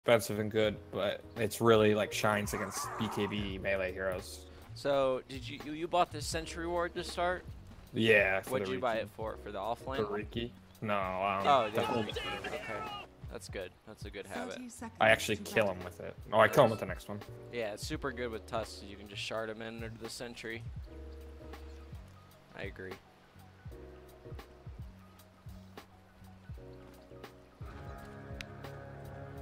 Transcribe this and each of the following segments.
expensive and good, but it's really like shines against BKB melee heroes. So did you bought the Sentry Ward to start? Yeah. What'd you buy it for? For the offlane? For Riki? No. Oh, the dude. Holy. Okay. That's good. That's a good habit. I actually kill him with it. Oh, I kill him with the next one. Yeah, it's super good with Tusk. You can just shard him in under the Sentry. I agree.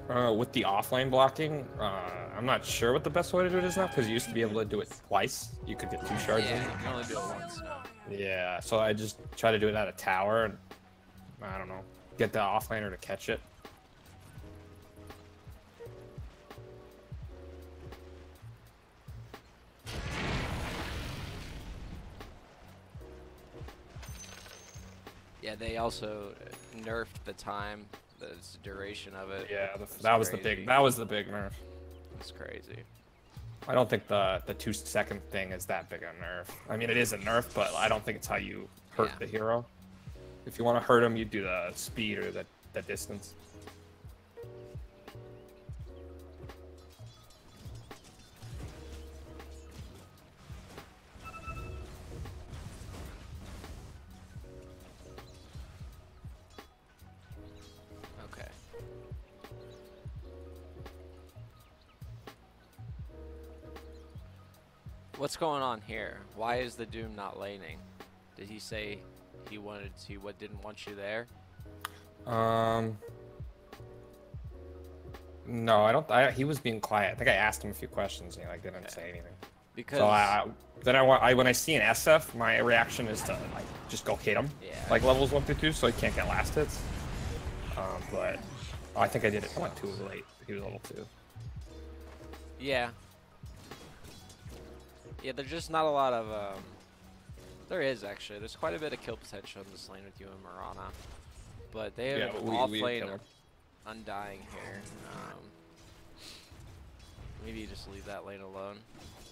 With the offlane blocking, I'm not sure what the best way to do it is now, because you used to be able to do it twice. You could get 2 shards in. Yeah, you can only do it once now. Yeah, so I just try to do it at a tower, and I don't know, get the offlaner to catch it. Yeah, they also nerfed the time, the duration of it. Yeah, that was the big nerf. That's crazy. I don't think the 2-second thing is that big a nerf. I mean, it is a nerf, but I don't think it's how you hurt the hero. If you want to hurt him, you do the speed or the distance. Okay. What's going on here? Why is the Doom not laning? Did he say he wanted to, what didn't want you there? No, I don't. He was being quiet. I think I asked him a few questions and he like didn't say anything. Because so when I see an SF, my reaction is to like just go hit him, like levels 1 through 2, so he can't get last hits. But I think I did it. I went too late. He was level 2. Yeah. Yeah, there's just not a lot of. There is actually. There's quite a bit of kill potential in this lane with you and Marana, but they have off lane Undying here. Maybe you just leave that lane alone.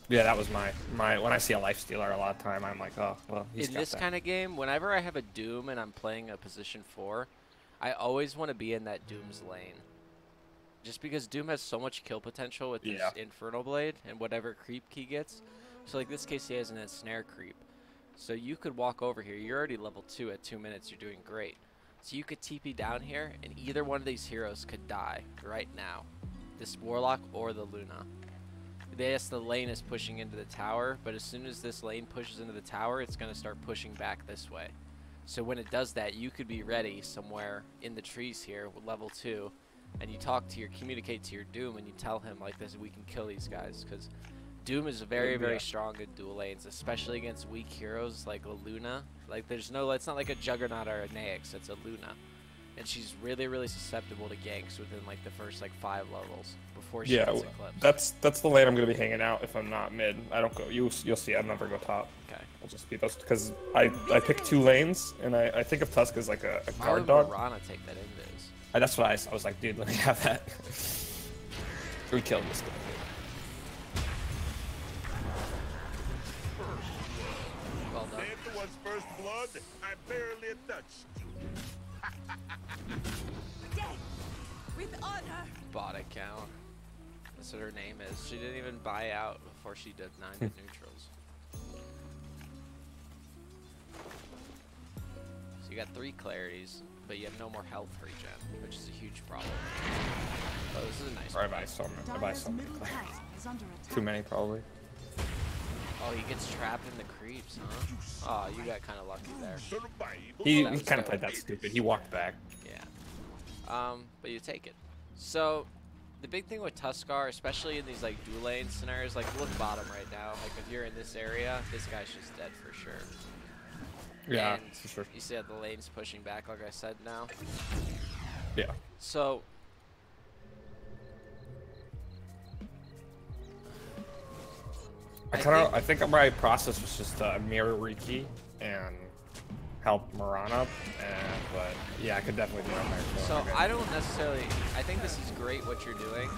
Yeah, that was my when I see a life stealer a lot of time, I'm like, oh well. He's in this kind of game, whenever I have a Doom and I'm playing a position 4, I always want to be in that Doom's lane. Just because Doom has so much kill potential with his Infernal Blade and whatever creep he gets. So like this case, he has an ensnare creep. So you could walk over here. You're already level 2 at 2 minutes. You're doing great. So you could TP down here, and either one of these heroes could die right now. This Warlock or the Luna. Yes, the lane is pushing into the tower, but as soon as this lane pushes into the tower, it's going to start pushing back this way. So when it does that, you could be ready somewhere in the trees here with level 2, and you communicate to your Doom, and you tell him like this, we can kill these guys, because Doom is very, very strong in dual lanes, especially against weak heroes like a Luna. Like it's not like a Juggernaut or a Naix, it's a Luna. And she's really, really susceptible to ganks within like the first like 5 levels before she gets eclipsed. That's the lane I'm gonna be hanging out if I'm not mid. I don't go. You'll see. I never go top. Okay. I'll just be those because I pick 2 lanes and I think of Tusk as like a guard dog. Why would Marana take that invis? That's what I was like, dude. Let me have that. We killed this guy. Well done. If it was first blood, I barely touched you. Dead with honor. Bot account. That's what her name is. She didn't even buy out before she did 9 neutrals. So you got 3 clarities, but you have no more health regen, which is a huge problem. Oh, this is a nice. I buy some. Too many probably. Oh, he gets trapped in the creeps, huh? Oh, you got kind of lucky there. He kind of played that stupid. He walked back. Yeah. But you take it. So, the big thing with Tuskar, especially in these like dual lane scenarios, like look bottom right now. Like if you're in this area, this guy's just dead for sure. Yeah, and for sure. You see how the lane's pushing back, like I said now. Yeah. So. I think my process was just mirror Riki and help Marana, but yeah, I could definitely do it. So I don't necessarily. I think this is great what you're doing,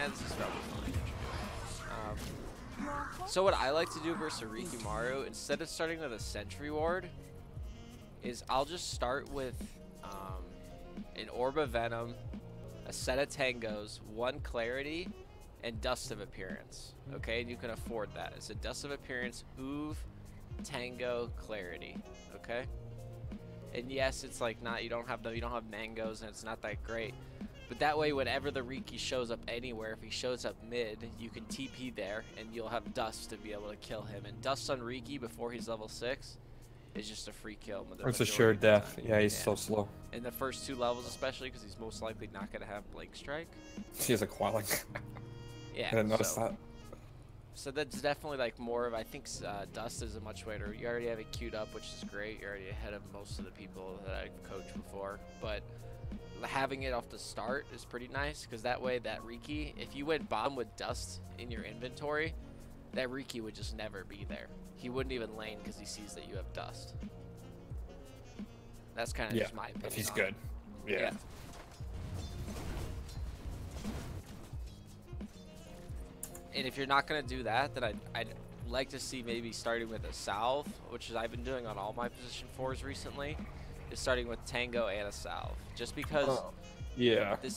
and this is probably fine what you're doing. So what I like to do versus a Rikimaru, instead of starting with a Sentry Ward, is I'll just start with an Orb of Venom, a set of tangos, 1 clarity, and dust of appearance. Okay, and you can afford that. It's a dust of appearance, oov, tango, clarity. Okay, and yes, it's like not you don't have mangoes, and it's not that great. But that way, whenever the Riki shows up anywhere, if he shows up mid, you can TP there, and you'll have Dust to be able to kill him. And Dust on Riki before he's level 6 is just a free kill. It's a sure death. Yeah, he's so slow. In the first 2 levels especially, because he's most likely not going to have Blink Strike. He has a quelling. Yeah, I didn't notice that. So that's definitely like more of, I think Dust is a much better. You already have it queued up, which is great. You're already ahead of most of the people that I've coached before. But having it off the start is pretty nice, because that way that Riki, if you went bottom with Dust in your inventory, that Riki would just never be there. He wouldn't even lane because he sees that you have Dust. That's kind of just my opinion. If he's good. Yeah. And if you're not going to do that, then I'd like to see maybe starting with a salve, which is I've been doing on all my position 4s recently, is starting with Tango and a salve. Just because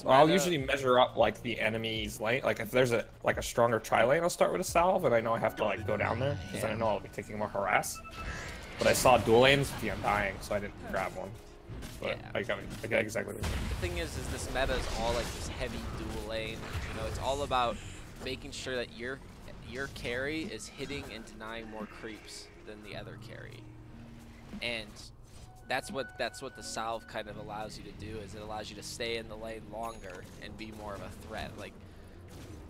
I'll usually measure up like the enemy's lane. Like if there's a stronger tri-lane, I'll start with a salve, and I know I have to like go down there, because then I know I'll be taking more harass. But I saw dual lanes with the Undying, so I didn't grab one. But I got exactly what you mean. The thing is this meta is all like this heavy dual lane. You know, it's all about making sure that your carry is hitting and denying more creeps than the other carry. And that's what the salve kind of allows you to do, is it allows you to stay in the lane longer and be more of a threat. Like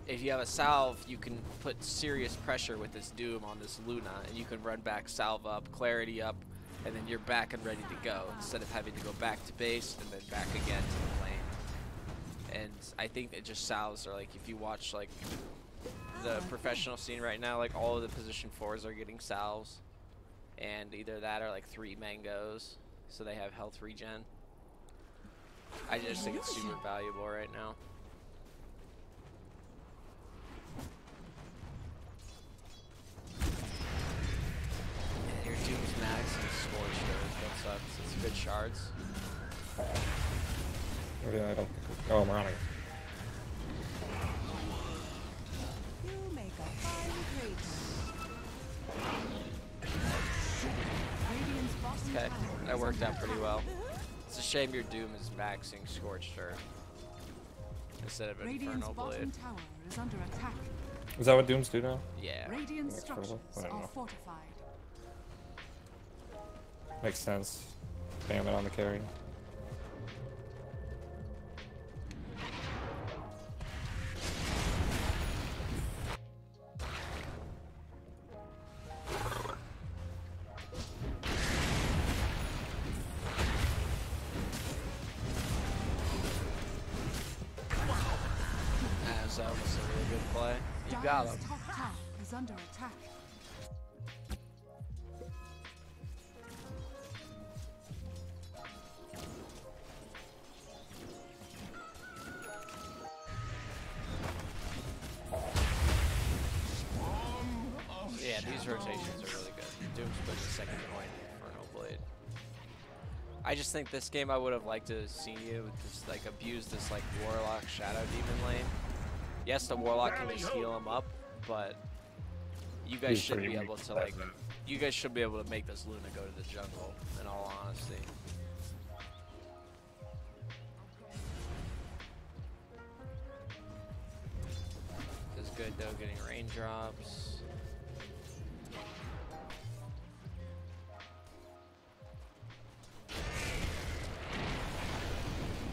if you have a salve, you can put serious pressure with this Doom on this Luna, and you can run back salve up, clarity up, and then you're back and ready to go, instead of having to go back to base and then back again to the lane. And I think it just salves are like, if you watch like the professional scene right now, like all of the position 4s are getting salves, and either that or like 3 mangoes, so they have health regen. I just think it's super valuable right now. And your Doom's max and Scorched Earth, that sucks. It's good shards. Yeah, I don't think. Oh, I'm running. You make a fine crate. Okay, that worked out pretty well. It's a shame your Doom is maxing Scorched Earth instead of Infernal Blade. Tower is under attack. Is that what Dooms do now? Yeah. Radiant structures are fortified. Makes sense. Bam it on the carry. That was a really good play. You got him. Top tower is under attack. Yeah, these rotations are really good. Doom's putting the second point in Infernal Blade. I just think this game I would have liked to see you just like abuse this like Warlock Shadow Demon lane. Yes, the Warlock can just heal him up, but you guys should be able to like, you guys should be able to make this Luna go to the jungle, in all honesty. This is good though, getting raindrops.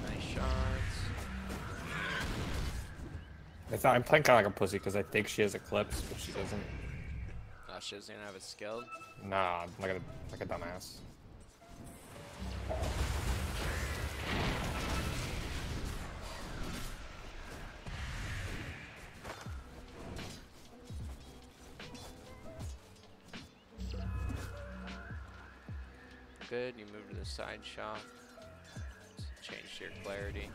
Nice shards. I'm playing kind of like a pussy because I think she has Eclipse, but she doesn't. Oh, she doesn't even have it skilled? Nah, like a dumbass. Good, you move to the side shot. Change your clarity.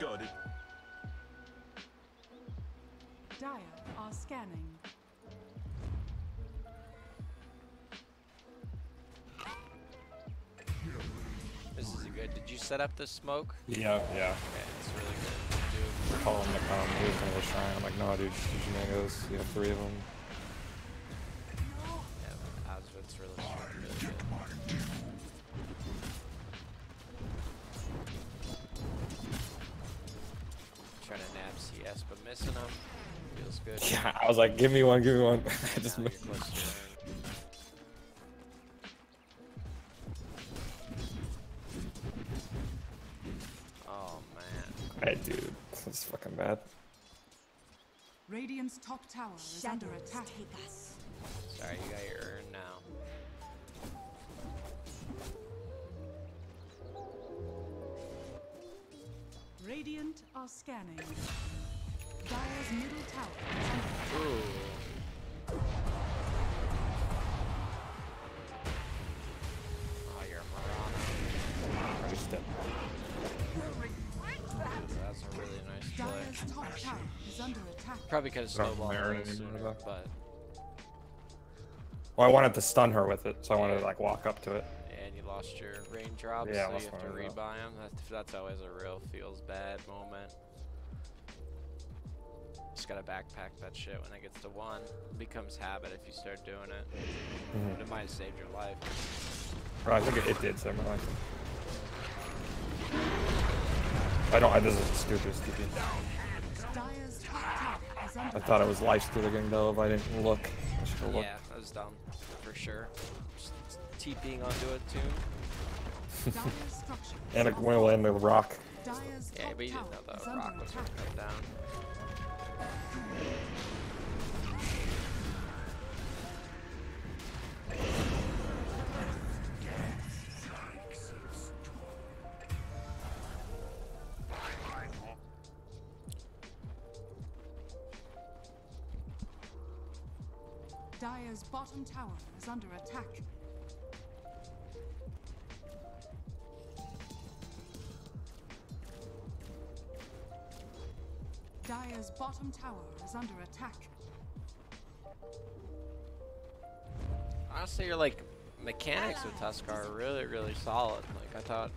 Got it. Dire are scanning. This is good. Did you set up the smoke? Yeah, yeah. Okay, it's really good. Dude. Call him to come. He was gonna go shrine. I'm like, no, dude, just use your mangoes. You have 3 of them. Yeah, Oswit's really good. Trying to nab CS, but missing him feels good. Yeah, I was like, give me one, give me one. I just Now missed. you're close to your end. Oh man. Hey, dude, this is fucking bad. Radiant's top tower is under attack. Sorry, you got your urn now. Radiant are scanning. Dire's middle tower is under Ooh. Oh, you're a moron. Just step. That's a really nice play. Dire's top tower is under attack. Probably could have Not snowballed Maren a little anymore, sooner, though. but Well, I wanted to stun her with it, so I wanted to like walk up to it. and you lost your raindrops, Yeah, I so lost you have my to raindrop. rebuy them. That's always a real feels bad moment. Just gotta backpack that shit when it gets to 1. It becomes habit if you start doing it. Mhm. But it might have saved your life. Well, I think it did save my life. I don't. This is stupid. Dire's top tower is under I thought it was life stealing though. If I didn't look, I should have looked. Yeah, that was dumb for sure. Just TPing onto it too. Dire's structure. And a will and the rock. Dire's Yeah, top but you tower didn't know is the under rock was attack. gonna come down. Dire's bottom tower is under attack. Dire's bottom tower is under attack. Honestly, your like mechanics with Tuskar are really, really solid. Like I thought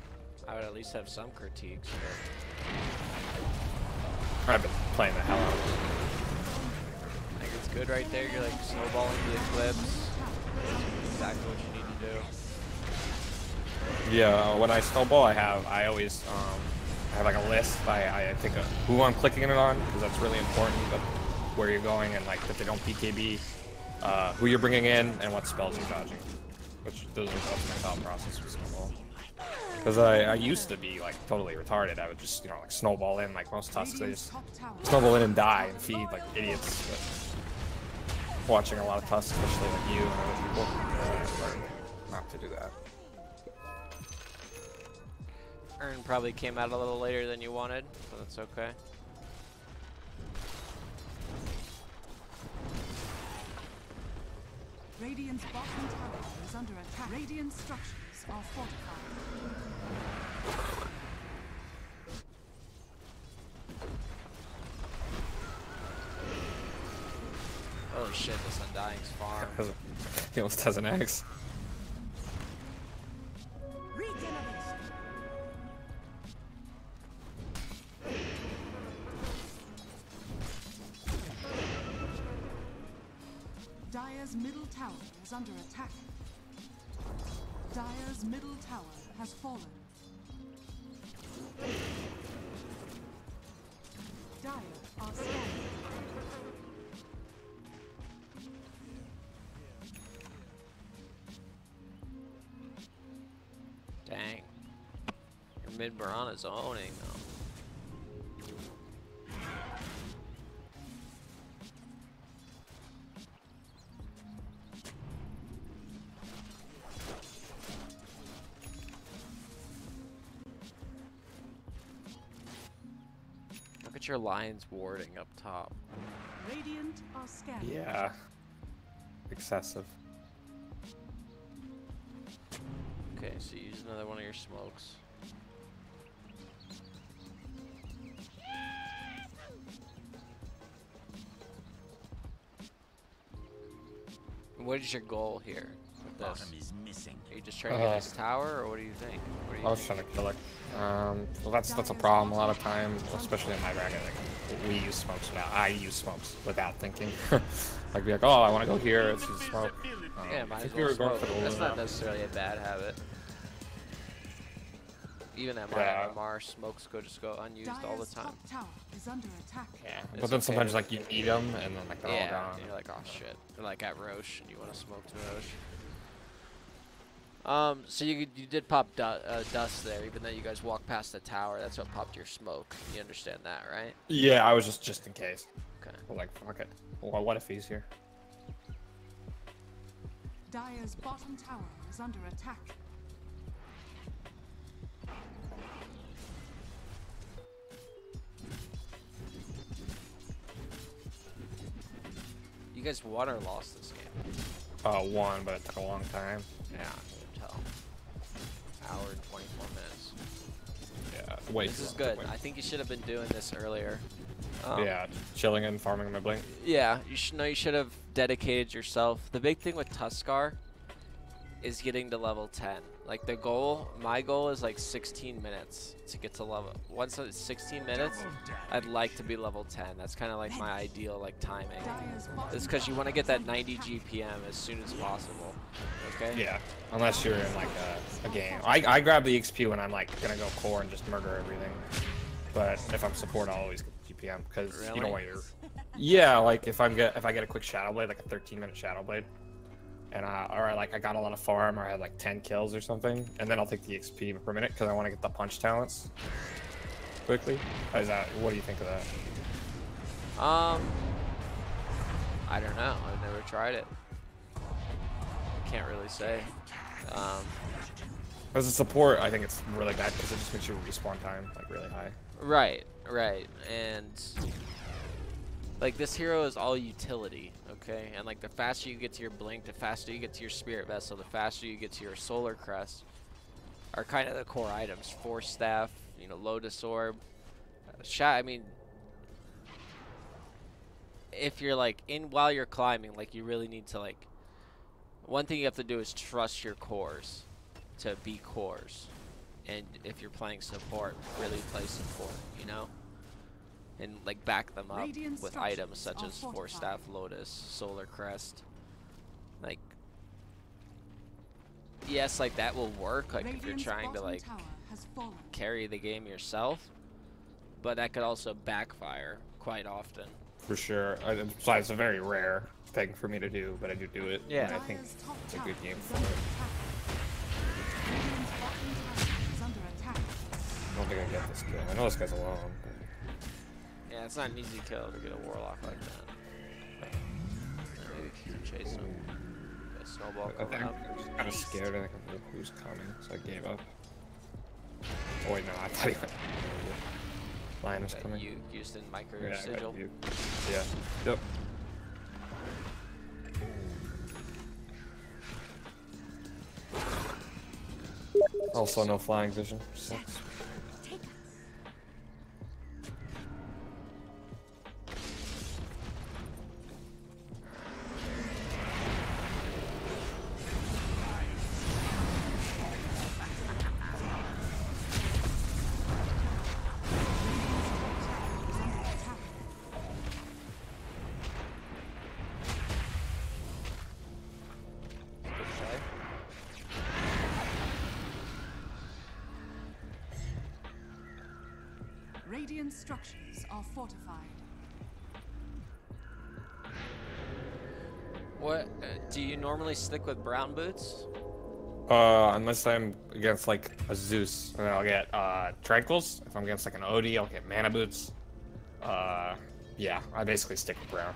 I would at least have some critiques, but I've been playing the hell out of it. I think it's good right there. You're like snowballing the eclipse. Exactly what you need to do. Yeah, when I snowball, I always I have like a list. I think of who I'm clicking it on because that's really important. But where you're going and like that they don't PKB, who you're bringing in, and what spells you're dodging. Which those are my thought process with snowball. Because I used to be like totally retarded. I would just like snowball in like most Tusks. I just snowball in and die and feed like idiots. But watching a lot of Tusks, especially like you and other people, I learned not to do that. Urn probably came out a little later than you wanted, but that's okay. Radiant's bottom tower is under attack. Radiant structures are fortified. Holy shit, this Undying's farm. He almost has an axe. Regeneration. Dire's middle tower is under attack. Dire's middle tower has fallen. Dire are scanning. Dang. Your mid Mirana's owning though. Look at your lions warding up top. Radiant are scanning. Yeah. Excessive. Okay, so use another one of your smokes. What is your goal here with this? Bottom is missing. Are you just trying to get this tower, or what do you think? What do you I was trying to kill it. Well, that's a problem a lot of times, especially in my bracket. Like, we use smokes without. I use smokes without thinking. Like, be like, oh, I want to go here. Let's use smoke. Yeah, might I as think we well were going smoke. for the That's Luna. not necessarily a bad habit. Even at my Yeah. MMR, smokes just go unused all the Dire's time. top tower is under attack. Yeah, It's but then okay. sometimes like you need them, and then like they're all Yeah, gone. and you're like, oh shit. Or like at Roche, and you want to smoke to Roche. So you did pop dust there, even though you guys walked past the tower. That's what popped your smoke. You understand that, right? Yeah, I was just in case. Okay. Well, like, fuck it. Well, what if he's here? Dire's bottom tower is under attack. You guys won or lost this game? One, but it took a long time. Yeah, I can tell. Hour and 24 minutes. Yeah, way This too is long. good. Way- I think you should have been doing this earlier. Yeah, chilling and farming my blink. Yeah, you should have dedicated yourself. The big thing with Tuskar is getting to level 10. Like the goal, my goal is like 16 minutes to get to level. Once it's 16 minutes, I'd like to be level 10. That's kind of like my ideal like timing. Dire's bottom It's because you tower want to get is that under 90 attack. GPM as soon as possible. Okay? Yeah, unless you're in like a game. I grab the XP when I'm like gonna go core and just murder everything. But if I'm support, I'll always get the GPM because you Really? don't want your. Yeah, like if I get a quick Shadow Blade, like a 13-minute Shadow Blade, and or like I got a lot of farm, or I had like 10 kills or something, and then I'll take the XP per minute because I want to get the punch talents quickly. Is that? What do you think of that? I don't know. I've never tried it. Can't really say. As a support, I think it's really bad because it just makes your respawn time like really high. Right, and like this hero is all utility, okay? And like the faster you get to your blink, the faster you get to your spirit vessel, the faster you get to your solar crest, are kind of the core items. Force staff, you know, lotus orb, shot. I mean, if you're like while you're climbing, like you really need to like. One thing you have to do is trust your cores to be cores. And if you're playing support, really play support, you know? And like back them up Radiant with structures items such are as Force fortified. Staff, Lotus, Solar Crest. Like, yes, like that will work, like if you're Radiant's trying to bottom like tower has fallen. carry the game yourself. But that could also backfire quite often. For sure. Besides, it's a very rare thing for me to do, but I do it. Yeah. And I think Dire's top it's a tower good game is for under it. attack. Radiant's bottom tower is under attack. I don't think I get this kill. I know this guy's alone. Yeah, it's not an easy kill to get a Warlock like that. Maybe keep chasing him. Got a snowball I think coming up. I'm just kind of scared. I think of who's coming, so I gave up. Oh wait, no, I thought he went. Lion is That coming. you just didn't micro Yeah, your I got sigil. you. Yeah. Yep. Also, no flying vision. Sucks. Take us. Good play. Radiant structures are fortified. What do you normally stick with brown boots? Unless I'm against like a Zeus, and then I'll get Tranquils. If I'm against like an Odie, I'll get Mana Boots. Yeah, I basically stick with Brown.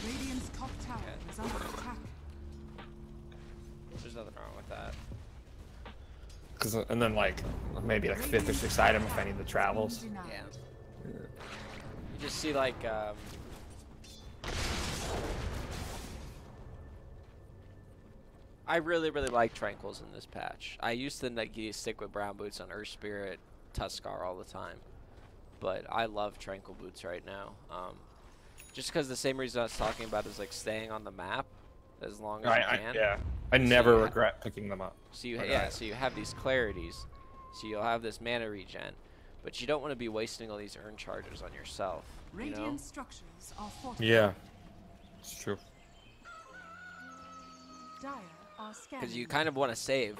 Radiant's top tower is under attack. There's nothing wrong with that. And then like maybe like 5th or 6th item if I need the travels. Denied. Yeah. You just see like I really like Tranquils in this patch. I used to like stick with brown boots on Earth Spirit, Tuskar all the time, but I love Tranquil boots right now. Just because the same reason I was talking about is like staying on the map. as long as you can. Yeah, I never regret picking them up. So you so you have these clarities, so you'll have this mana regen, but you don't want to be wasting all these urn charges on yourself. Radiant structures are fortified. Yeah, it's true. Because you kind of want to save.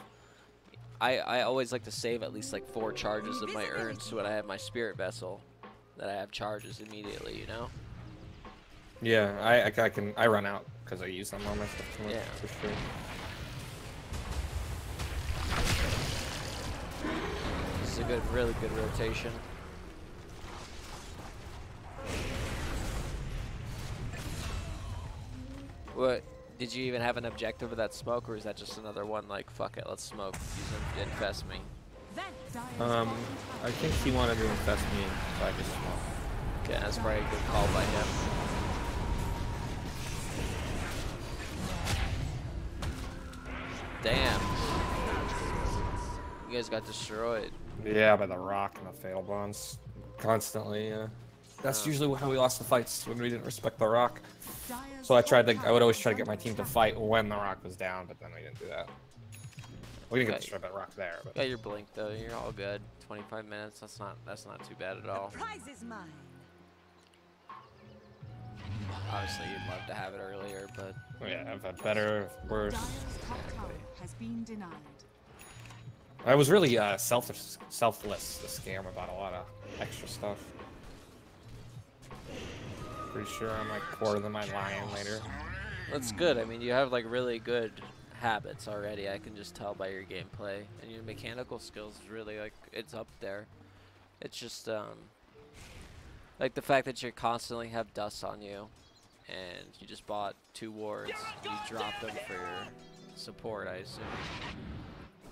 I always like to save at least like 4 charges of my urns so when I have my spirit vessel, that I have charges immediately, you know? Yeah, I run out because I use them on my stuff too much, for sure. This is a really good rotation. What? Did you even have an objective of that smoke, or is that just another one like, fuck it, let's smoke, infest me? I think he wanted to infest me, so I just smoked. Okay, that's probably a good call by him. Damn. You guys got destroyed. Yeah, by the rock and the fatal bonds. Constantly, yeah. That's usually how we lost the fights, when we didn't respect the rock. So I would always try to get my team to fight when the rock was down, but then we didn't do that. We didn't get destroyed by the rock there. But. Yeah, you're blink though. You're all good. 25 minutes. That's not too bad at all. The prize is mine. Obviously, you'd love to have it earlier, but yeah, I've had better, worse. Has been denied. I was really selfless this game about a lot of extra stuff. Pretty sure I'm like quarter than my lion later. That's good. I mean, you have like really good habits already. I can just tell by your gameplay, and your mechanical skills is really like it's up there. It's just like the fact that you constantly have dust on you, and you just bought 2 wards. You dropped them for your support, I assume.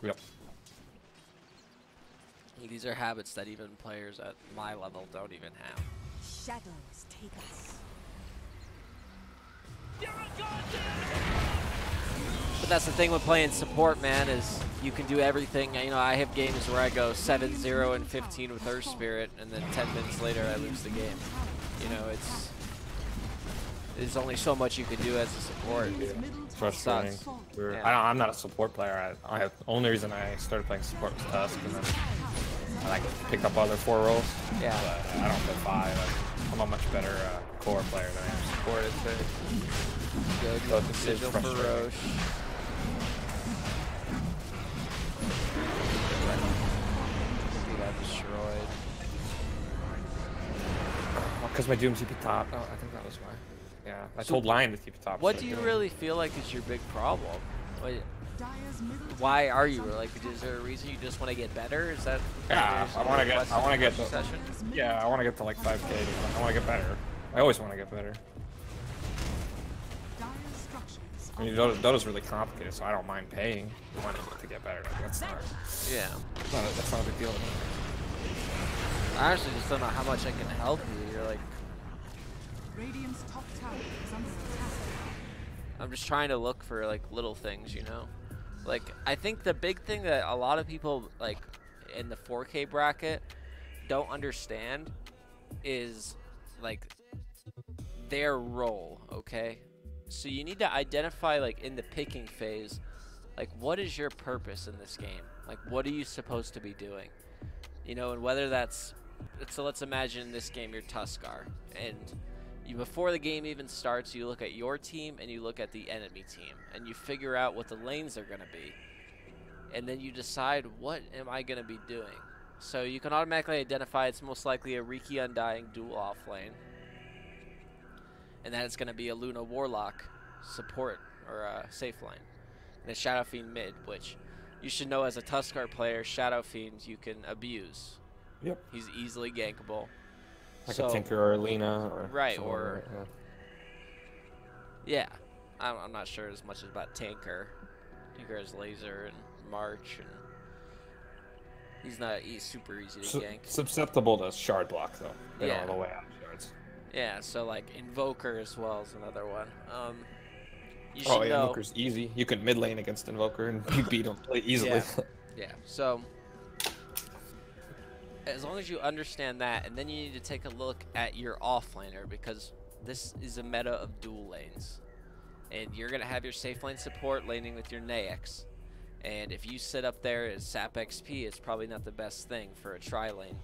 Yep. These are habits that even players at my level don't even have. Shadows take us. But that's the thing with playing support, man, is you can do everything. You know, I have games where I go 7-0 and 15 with Earth Spirit, and then 10 minutes later I lose the game. You know, there's only so much you can do as a support. It's frustrating. I'm not a support player. The only reason I started playing support was Tusk, and then I like picked up other 4 roles. Yeah. But I don't play 5. I'm a much better core player than I am support, I'd say. Good. So it's for Roche. He got destroyed. Because my Doom TP top. Oh, I think that was why. Yeah, I told Lion to TP top. What do you really feel like is your big problem? Why are you like? Is there a reason you just want to get better? Is that? Yeah, I want to get to. Yeah, I want to get to like 5K. I want to get better. I always want to get better. I mean, Dota's really complicated, so I don't mind paying money to get better. Like, that's not. Yeah. That's not a big deal to me. I actually just don't know how much I can help you. You're like. Radiant's top tower is under attack. I'm just trying to look for like little things, you know. Like I think the big thing that a lot of people like in the 4K bracket don't understand is like their role, okay? So you need to identify like in the picking phase, like what is your purpose in this game? Like what are you supposed to be doing? You know, and whether that's so let's imagine in this game you're Tuskar, and before the game even starts, you look at your team and you look at the enemy team, and you figure out what the lanes are going to be, and then you decide what am I going to be doing. So you can automatically identify it's most likely a Riki Undying dual off lane, and then it's going to be a Luna Warlock support or safe lane, and a Shadow Fiend mid, which you should know as a Tuskar player, Shadow Fiend you can abuse. Yep. He's easily gankable. Like a Tinker or a Lena, or right, or yeah, I'm not sure as much about Tinker. Tinker has laser and march, and he's super easy to gank. Susceptible to shard block though. They yeah. don't have a way out of shards. Yeah, so like Invoker as well is another one. You oh should yeah, know. Invoker's easy. You can mid lane against Invoker and you beat him easily. Yeah. Yeah. So. As long as you understand that, and then you need to take a look at your offlaner, because this is a meta of dual lanes. And you're going to have your safe lane support laning with your Naix. And if you sit up there as sap XP, it's probably not the best thing for a tri-lane.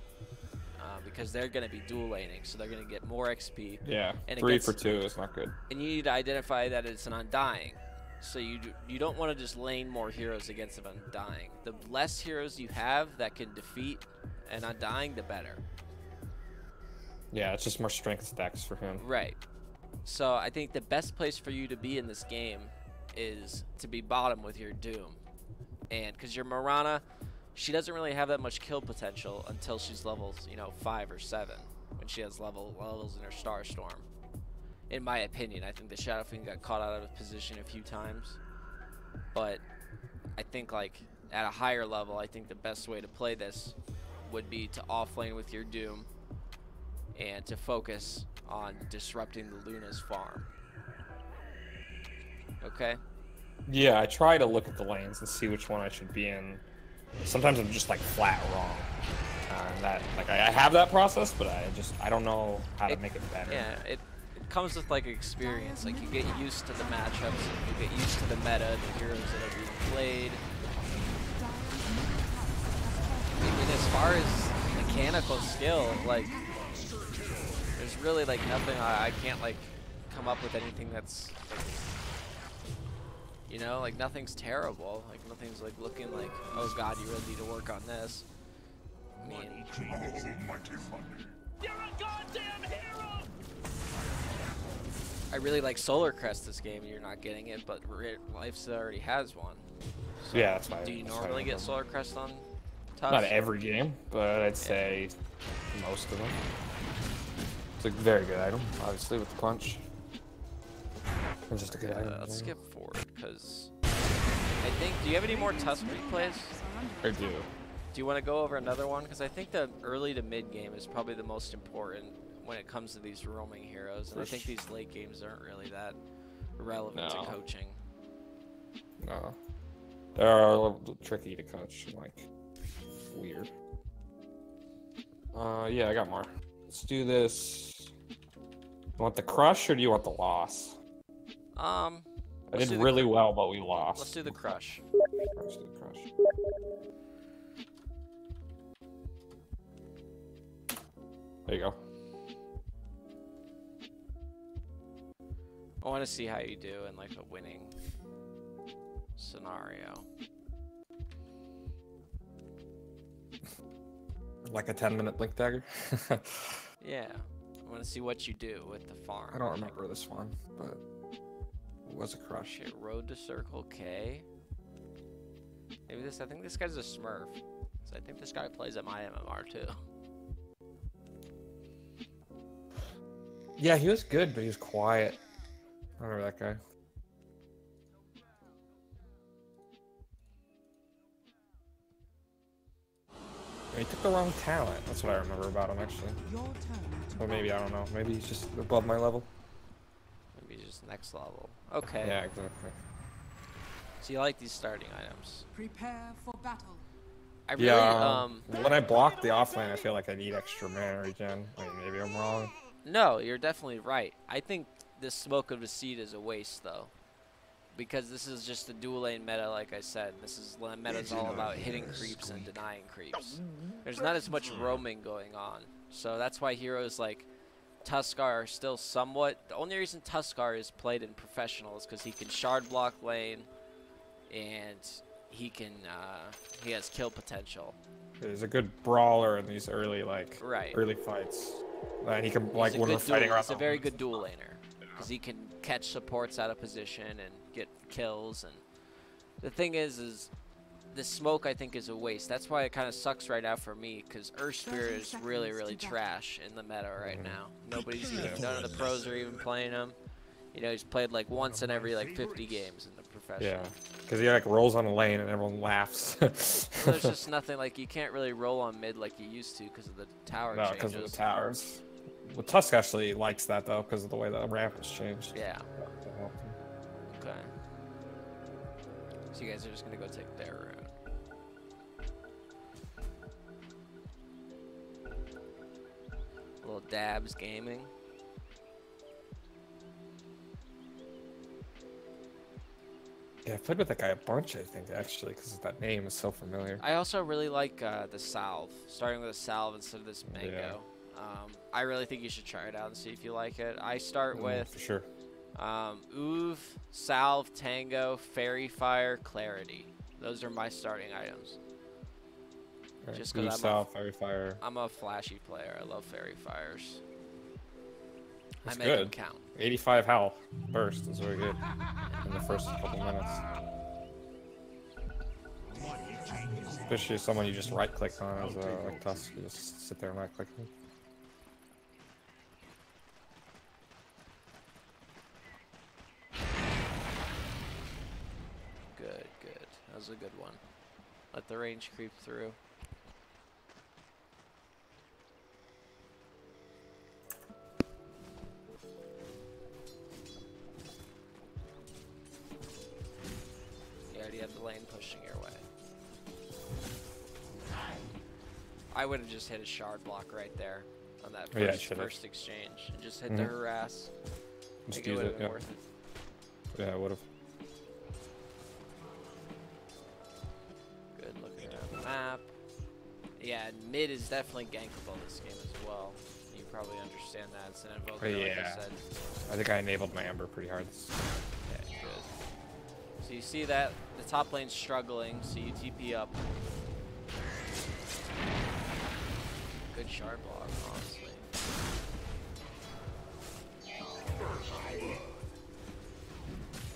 Because they're going to be dual laning, so they're going to get more XP. Yeah, and 3 for 2 is not good. And you need to identify that it's an Undying. So you don't want to just lane more heroes against an Undying. The less heroes you have that can defeat an Undying, the better. Yeah, it's just more strength stacks for him. Right. So I think the best place for you to be in this game is to be bottom with your Doom. And because your Mirana, she doesn't really have that much kill potential until she's levels, 5 or 7, when she has levels in her Star Storm. In my opinion, I think the Shadow Fiend got caught out of position a few times. But I think like at a higher level, I think the best way to play this would be to offlane with your Doom and to focus on disrupting the Luna's farm. Okay? Yeah, I try to look at the lanes and see which one I should be in. Sometimes I'm just like flat wrong. And that, like, I have that process, but I don't know how to make it better. Yeah, it comes with like experience. Like, you get used to the matchups, you get used to the meta, the heroes that are being played. I mean, as far as mechanical skill, like, there's really like nothing. I can't like come up with anything that's like, like nothing's terrible. Like nothing's like looking like, oh god, you really need to work on this. I mean, You're a goddamn hero! I really like Solar Crest this game, and you're not getting it, but Life's already has one. So Yeah, that's why. do you normally get Solar Crest on Tusk? Not every game, but I'd say most of them. It's a very good item, obviously, with the punch. It's just a good item. Let's skip forward, because I think, do you have any more Tusk replays? I do. Do you want to go over another one? Because I think the early to mid game is probably the most important when it comes to these roaming heroes. And I think these late games aren't really that relevant to coaching. No. They're a little tricky to coach, like, weird. Yeah, I got more. Let's do this. You want the crush or do you want the loss? I did really well, but we lost. Let's do the crush. Let's do the crush. There you go. I want to see how you do in like a winning scenario. Like a 10-minute blink dagger? Yeah. I want to see what you do with the farm. I don't remember this one, but it was a crush. Here, Road to Circle K. Maybe I think this guy's a Smurf. So I think this guy plays at my MMR too. Yeah, he was good, but he was quiet. I remember that guy. He took the wrong talent. That's what I remember about him, actually. Or maybe, I don't know. Maybe he's just above my level. Maybe just next level. Okay. Yeah, exactly. So you like these starting items? Prepare for battle. I really, yeah, when I block the offlane, I feel like I need extra mana regen. I mean, maybe I'm wrong. No, you're definitely right. I think this Smoke of the Seed is a waste, though. Because this is just a dual lane meta, like I said. This is meta's all about hitting creeps and denying creeps. There's not as much roaming going on. So that's why heroes like Tuskar are still somewhat... The only reason Tuskar is played in professional is because he can shard block lane and he can he has kill potential. He's a good brawler in these early early fights. And he can when we're fighting around. He's a very good dual laner because he can catch supports out of position and get kills. And the thing is the Smoke I think is a waste. That's why it kind of sucks right now for me because Earth Spirit is really trash in the meta right now. Nobody's none of the pros are even playing him. He's played like once in every 50 games in the professional. Yeah, because he rolls on a lane and everyone laughs. There's just nothing you can't really roll on mid like you used to because of the tower changes. No, because of the towers. Well, Tusk actually likes that though because of the way the ramp has changed. Yeah. Okay. So you guys are just gonna go take their route. Little Dabs Gaming. Yeah, I've played with that guy a bunch, I think, actually, because that name is so familiar. I also really like the salve, starting with a salve instead of this mango. I really think you should try it out and see if you like it. I start with for sure. Oov, salve, tango, fairy fire, clarity. Those are my starting items. Right. Just because fairy fire. I'm a flashy player. I love fairy fires. That's I make them count. 85 howl burst is very good in the first couple minutes. Especially if someone you just right click on as like Tusk, you just sit there and right click. Good, good. That was a good one. Let the range creep through. You already have the lane pushing your way. I would have just hit a shard block right there on that first exchange and just hit the harass. I think it would have been worth it. Yeah, I would have. Good looking at the map. Yeah, and mid is definitely gankable this game as well. You probably understand that. It's an invoker, like I said. I think I enabled my Ember pretty hard. Okay, good. So you see that the top lane's struggling, so you TP up. Good shard block, honestly.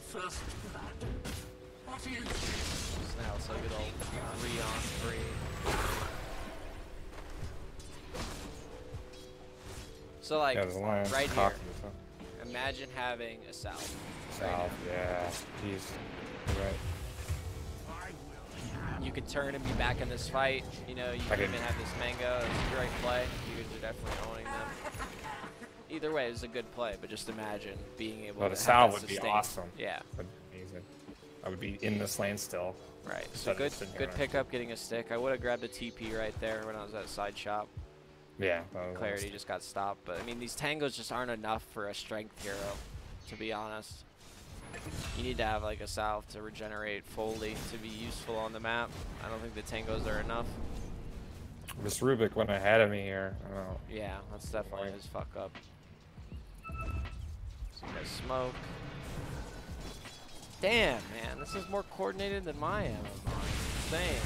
First blood. What is So now it's a good old 3-on-3. So like, right here, imagine having a salve. Yeah, jeez. You're right. You could turn and be back in this fight. You know, you can even have this mango. It's a great play. You guys are definitely owning them. Either way, it's a good play, but just imagine being able to the salve would be sustain. awesome. Yeah. That'd be amazing. I would be in this lane still. Right. So good pickup getting a stick. I would have grabbed a TP right there when I was at side shop. Yeah. Clarity just got stopped. But, I mean, these tangos just aren't enough for a strength hero, to be honest. You need to have like a salve to regenerate fully to be useful on the map. I don't think the tangos are enough. This Rubik went ahead of me here. I don't know. Yeah, that's definitely his fuck up. So you guys smoke. Damn, man, this is more coordinated than my MMR. Insane.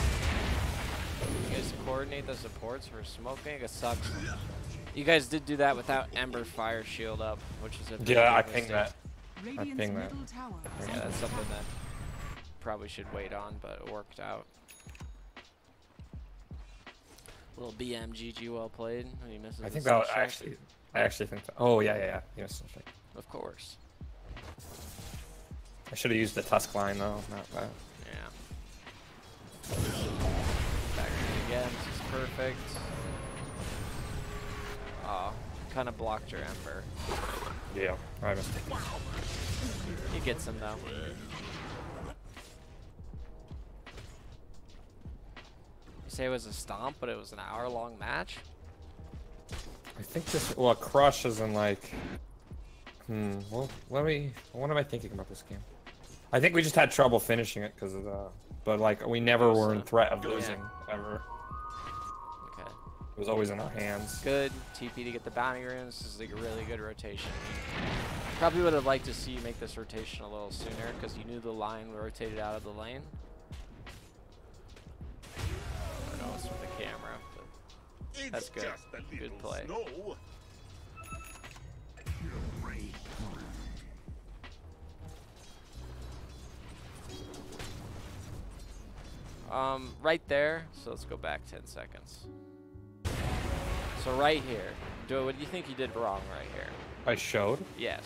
You guys coordinate the supports for smoking? It sucks. You guys did do that without Ember Fire Shield up, which is a yeah, I pinged that. I pinged that. Yeah, that's something that probably should wait on, but it worked out. Little BMGG well played. He misses. I think that I actually think that. Oh yeah. Yes. Of course. I should have used the Tusk line though, not that. Yeah. Back again. This is perfect. Oh, kind of blocked your Ember. Yeah, I missed it. He gets him though. You say it was a stomp, but it was an hour-long match? I think this. Well, Crush isn't like. Well, what am I thinking about this game? I think we just had trouble finishing it because of the. But like, we never were in threat of losing ever. Okay. It was always in our hands. Good TP to get the bounty runes. This is like a really good rotation. Probably would have liked to see you make this rotation a little sooner because you knew the line rotated out of the lane. I don't know what's with the camera, but that's good. Good play. Right there. So let's go back 10 seconds. So right here. What do you think you did wrong right here? I showed? Yes.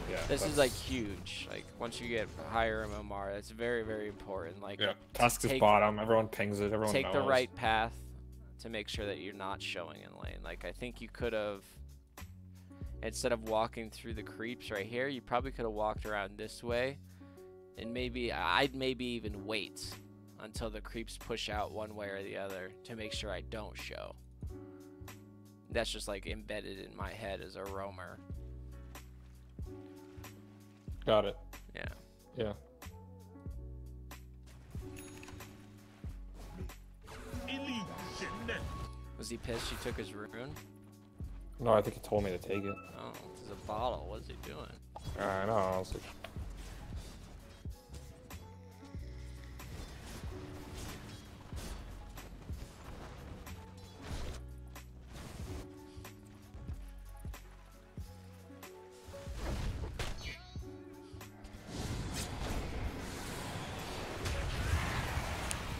Yeah. This is like huge. Like once you get higher MMR, that's very, very important. Like Tusk is bottom. Everyone pings it. Everyone take knows. the right path to make sure that you're not showing in lane. Like I think you could have, instead of walking through the creeps right here, you probably could have walked around this way, and I'd maybe even wait until the creeps push out one way or the other to make sure I don't show. That's just like embedded in my head as a roamer. Got it. Yeah. Yeah. Was he pissed you took his rune? No, I think he told me to take it. Oh, it's a bottle. What's he doing? I know. I was like,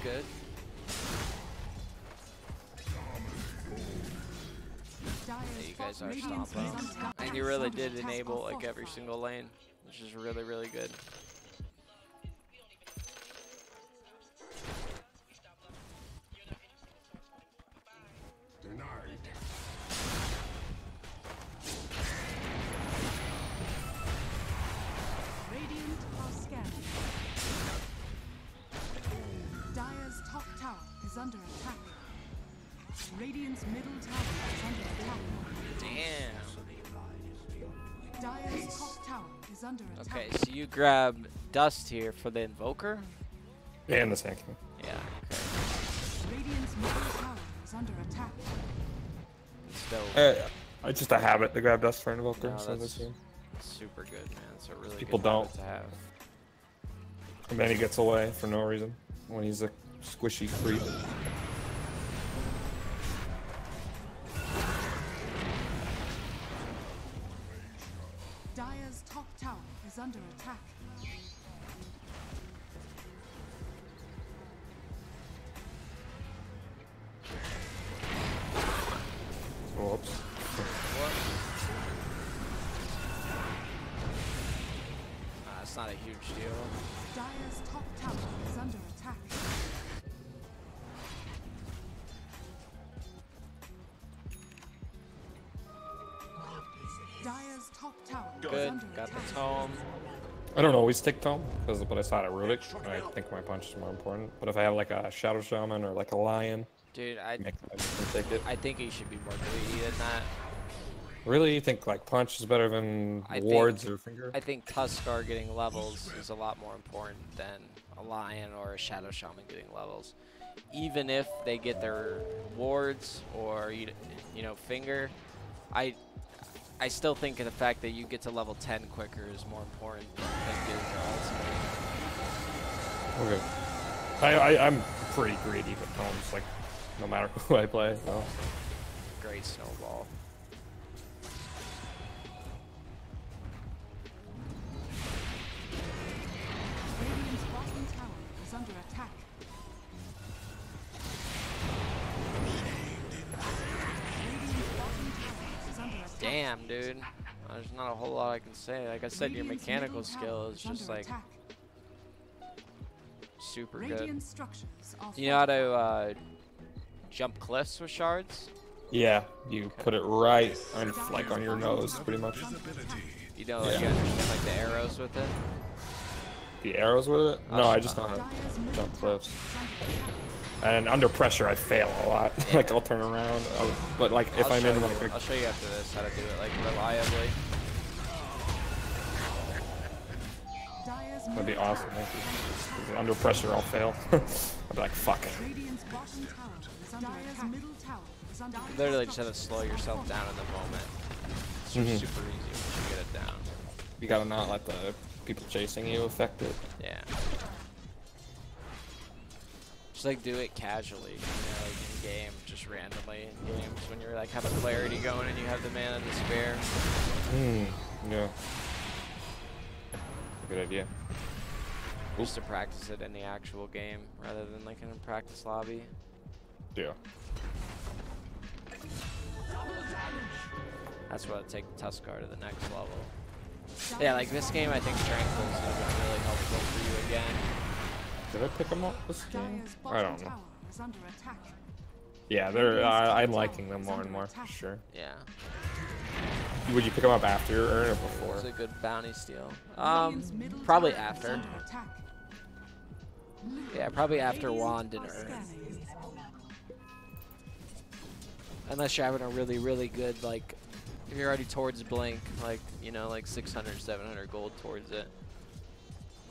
good. Yeah, you guys are stomping. And you really did enable like every single lane, which is really, really good. Radiant are scanning. Dire's top tower is under attack. Radiant's middle tower is under attack. Damn. Dire's top tower is under attack. Okay, so you grab Dust here for the Invoker? and the Sand King. Yeah, okay. Radiant's middle tower is under attack. Still, It's just a habit to grab Dust for Invoker. No, so that's- this game. super good, man. It's a really People good habit don't. to have. And then he gets away for no reason when he's a squishy creep. Dire's top tower is under attack. Whoops. It's not a huge deal. Dire's top tower is under attack. Dire's top tower is Good, under got attack. the tome. I don't always take Tome, but I saw it at Rubik, and I think my punch is more important. But if I have like a Shadow Shaman or like a Lion, Dude, I can take it. I think he should be more greedy than that. Really? You think like punch is better than I wards think- or finger? I think Tuskar getting levels is a lot more important than a Lion or a Shadow Shaman getting levels. Even if they get their wards or you know finger, I still think the fact that you get to level 10 quicker is more important than getting your ultimate. Okay. I'm pretty greedy with Tomes, like no matter who I play. So. Great snowball. Radiant's bottom tower is under attack. Radiant's bottom tower is under attack. Damn, dude. There's not a whole lot I can say. Like I said, your Radiant's mechanical middle skill tower is just under like attack. super good. Radiant structures are You know how to jump cliffs with shards? Yeah, you put it right on like on your nose, pretty much. You know, like, Yeah. you understand like the arrows with it? The arrows with it? No, I just know how to Dire's middle jump tower cliffs. is under attack. And under pressure, I fail a lot. Like I'll turn around, but like if I'm in like I'll show you after this how to do it like reliably. Dire's that'd be middle awesome. tower Actually. 'Cause under pressure, I'll fail. I'll be like, fuck. Radiant's bottom tower is under attack. Middle tower is under attack. Literally just have to slow yourself down in the moment. It's just Mhm. super easy once you get it down. You gotta not let the people chasing you affect it. Yeah. Just like do it casually, you know, like in game, just randomly in games when you're like have a clarity going and you have the mana to spare. Yeah. Good idea. Just to practice it in the actual game rather than like in a practice lobby. Yeah. That's what take Tuskar to the next level. Yeah, like this game I think strength is really helpful for you again. Did I pick them up this game? Dire's I bottom don't know. tower is under attack. Yeah, they're. I'm liking them more and more. For sure. Yeah. Would you pick them up after or before? It's a good bounty steal. Radiant's middle Probably tower is after. under attack. Yeah, probably after Radiant Wand and are Urn. scanning. Unless you're having a really, really good, like, if you're already towards Blink, like, you know, like 600, 700 gold towards it.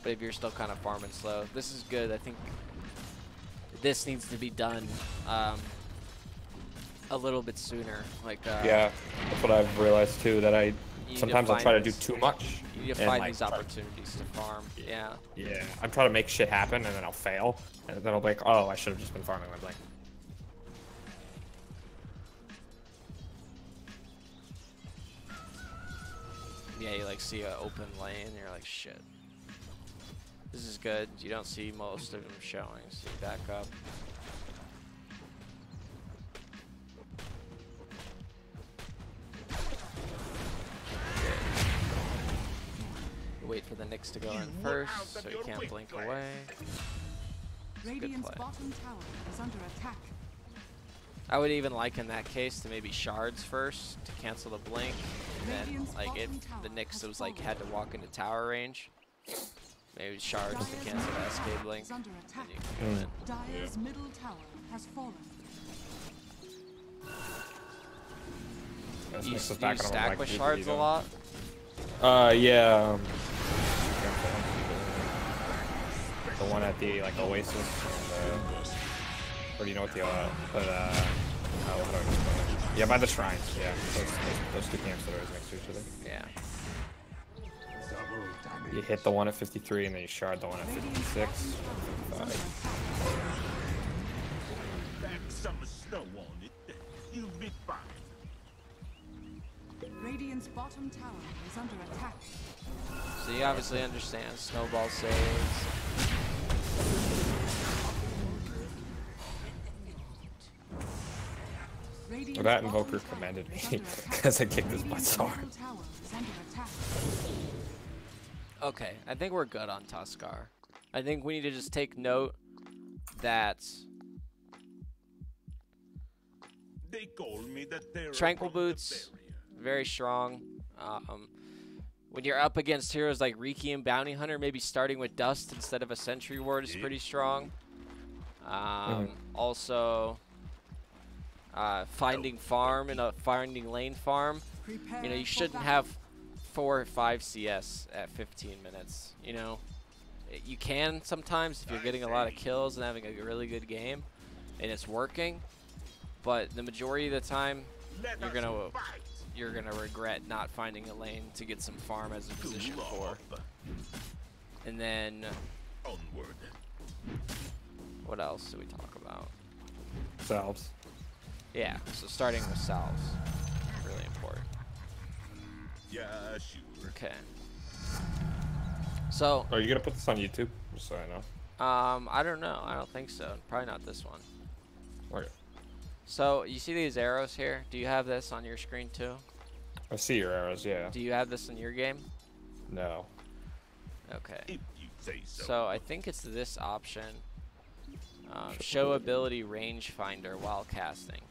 But if you're still kind of farming slow, this is good. I think this needs to be done a a little bit sooner. Like yeah, that's what I've realized too. That sometimes I'll try to do too much. You need to find these opportunities to farm. Yeah. Yeah, I'm trying to make shit happen, and then I'll fail, and then I'll be like, oh, I should have just been farming my blink. Yeah, you like see an open lane, and you're like, shit. This is good. You don't see most of them showing, so you back up. Wait for the Nyx to go in first, so you can't blink away. Radiant's bottom tower is under attack. I would even like in that case to maybe shards first to cancel the blink, and then like if the Nyx was like had to walk into tower range, maybe shards to cancel the SK blink, and you can go in. Dire's middle tower has fallen. You stack with shards a lot? Yeah. The one at the like Oasis, or do you know what the how do I explain it? Yeah, by the shrines. Yeah, those two camps that are always next to each other. Yeah. You hit the one at 53, and then you shard the one at 56. 55. Some snow on it. You'll be fine. Radiant's bottom tower is under attack. So you obviously understand snowball saves. Well, that invoker commended me because I kicked his butt so hard. Okay, I think we're good on Tuskar. I think we need to just take note that They told me that they're Tranquil Boots, very strong. When you're up against heroes like Riki and Bounty Hunter, maybe starting with Dust instead of a Sentry Ward is pretty strong. Also, finding farm and finding lane farm. You know, you shouldn't have 4 or 5 CS at 15 minutes. You know, you can sometimes if you're getting a lot of kills and having a really good game, and it's working. But the majority of the time, you're gonna regret not finding a lane to get some farm as a position 4. And then, what else do we talk about? Salves. Yeah, so starting with salves, really important. Yeah, sure. Okay. So. Are you gonna put this on YouTube? Just so I know. I don't know. I don't think so. Probably not this one. Okay. So you see these arrows here? Do you have this on your screen too? I see your arrows. Yeah. Do you have this in your game? No. Okay. If you say so. So I think it's this option. Show ability rangefinder while casting.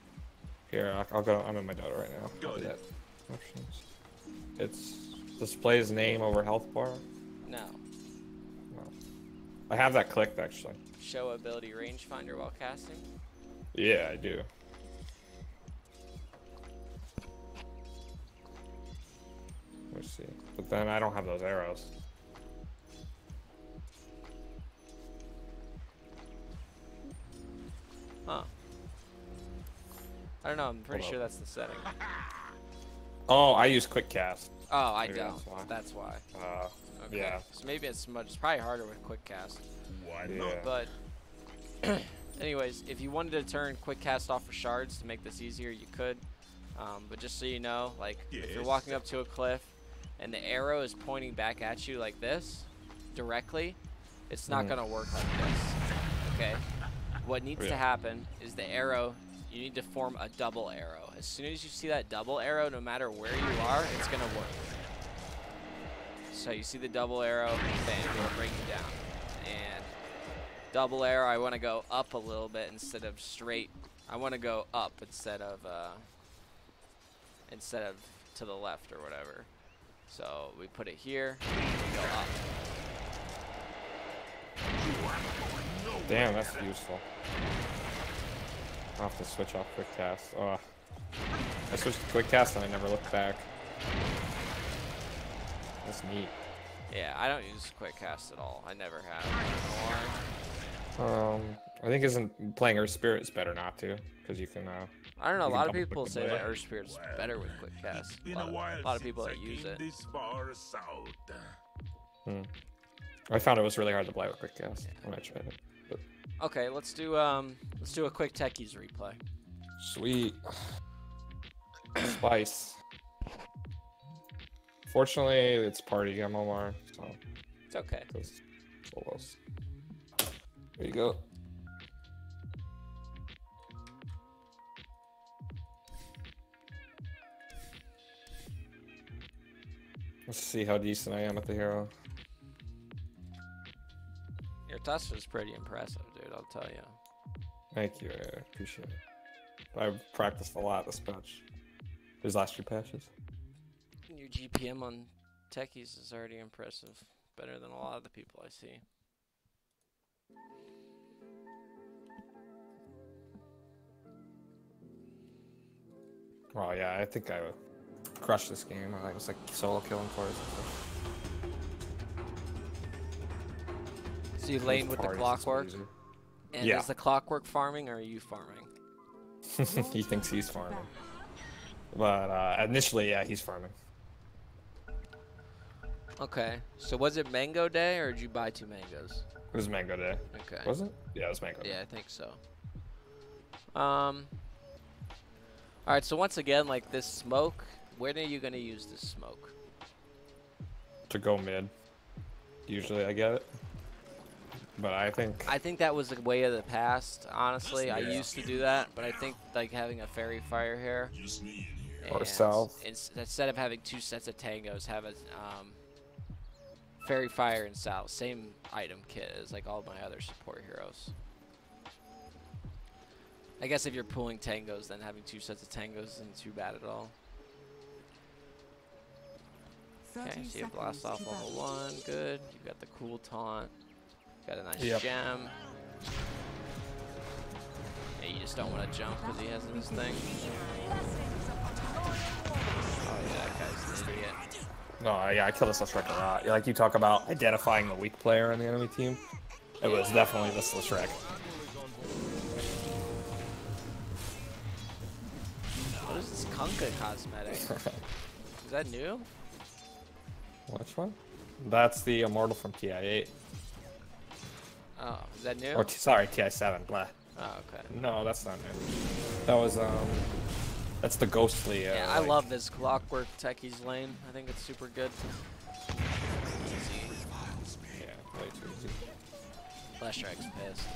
Here, I'll go. I'm in my Dota right now. I'll do that. Options. It's displays name over health bar. No. No. I have that clicked actually. Show ability rangefinder while casting. Yeah, I do. Let's see. But then I don't have those arrows. Huh. I don't know. I'm pretty sure that's the setting. Oh, I use quick cast. Oh, I Maybe don't. that's why. That's why. Okay. Yeah. So maybe it's probably harder with quick cast. Why Yeah. not? But anyways, if you wanted to turn quick cast off for shards to make this easier, you could. But just so you know, like if you're walking up to a cliff and the arrow is pointing back at you like this, directly, it's not gonna work like this. Okay. What needs to happen is the arrow. You need to form a double arrow. As soon as you see that double arrow, no matter where you are, it's gonna work. So you see the double arrow, bam, it'll bring you down. And double arrow, I want to go up a little bit instead of straight. I want to go up instead of to the left or whatever. So we put it here, and we go up. Damn, that's useful. I'll have to switch off quick cast. Oh. I switched to quick cast and I never looked back. That's neat. Yeah, I don't use quick cast at all. I never have. I think isn't playing Earth Spirit is better not to, because you can. I don't know. A you can lot of double people quick say deploy. that Earth Spirit's better with quick cast. It's been a while A lot of people since that I use came it. this far south. I found it was really hard to play with quick cast when I tried it. But Okay, let's do a quick Techies replay. sweet. Spice. Fortunately, it's party MMR, so It's okay. it's solos. There you go. Let's see how decent I am at the hero. Your Tusk is pretty impressive, dude. I'll tell you. Thank you, I appreciate it. I've practiced a lot this patch. These last few patches. Your GPM on Techies is already impressive. Better than a lot of the people I see. Well, yeah, I think I would crush this game. I was like solo killing for it. So you lane with the clockwork? And Yeah. is the clockwork farming or are you farming? He thinks he's farming. But initially, yeah, he's farming. Okay. So was it mango day or did you buy 2 mangoes? It was Mango Day. Okay. Was it? Yeah, it was Mango Day. Yeah, I think so. Alright, so once again, like this smoke, when are you going to use this smoke? To go mid. Usually I get it. But I think that was the way of the past, honestly. I used to do that, but I think like having a fairy fire here. Or salve. Instead of having 2 sets of tangos, have a fairy fire and salve. Same item kit as like all my other support heroes. I guess if you're pulling tangos, then having 2 sets of tangos isn't too bad at all. Okay, so you have blast off level 1, good. You've got the cool taunt. Got a nice gem. Yeah, you just don't want to jump because he has this thing. Oh yeah, that guy's an idiot. No, yeah, I killed this Shrek a lot. Like you talk about identifying the weak player on the enemy team. It was definitely this Shrek. What is this Kunkka cosmetic? Is that new? Which one? That's the Immortal from TI8. Oh, is that new? Or sorry, TI7. Blah. Oh, okay. No, that's not new. That was that's the ghostly. Yeah, I love this clockwork Techies lane. I think it's super good. Easy. Yeah, way too easy. Flashtrack's pissed.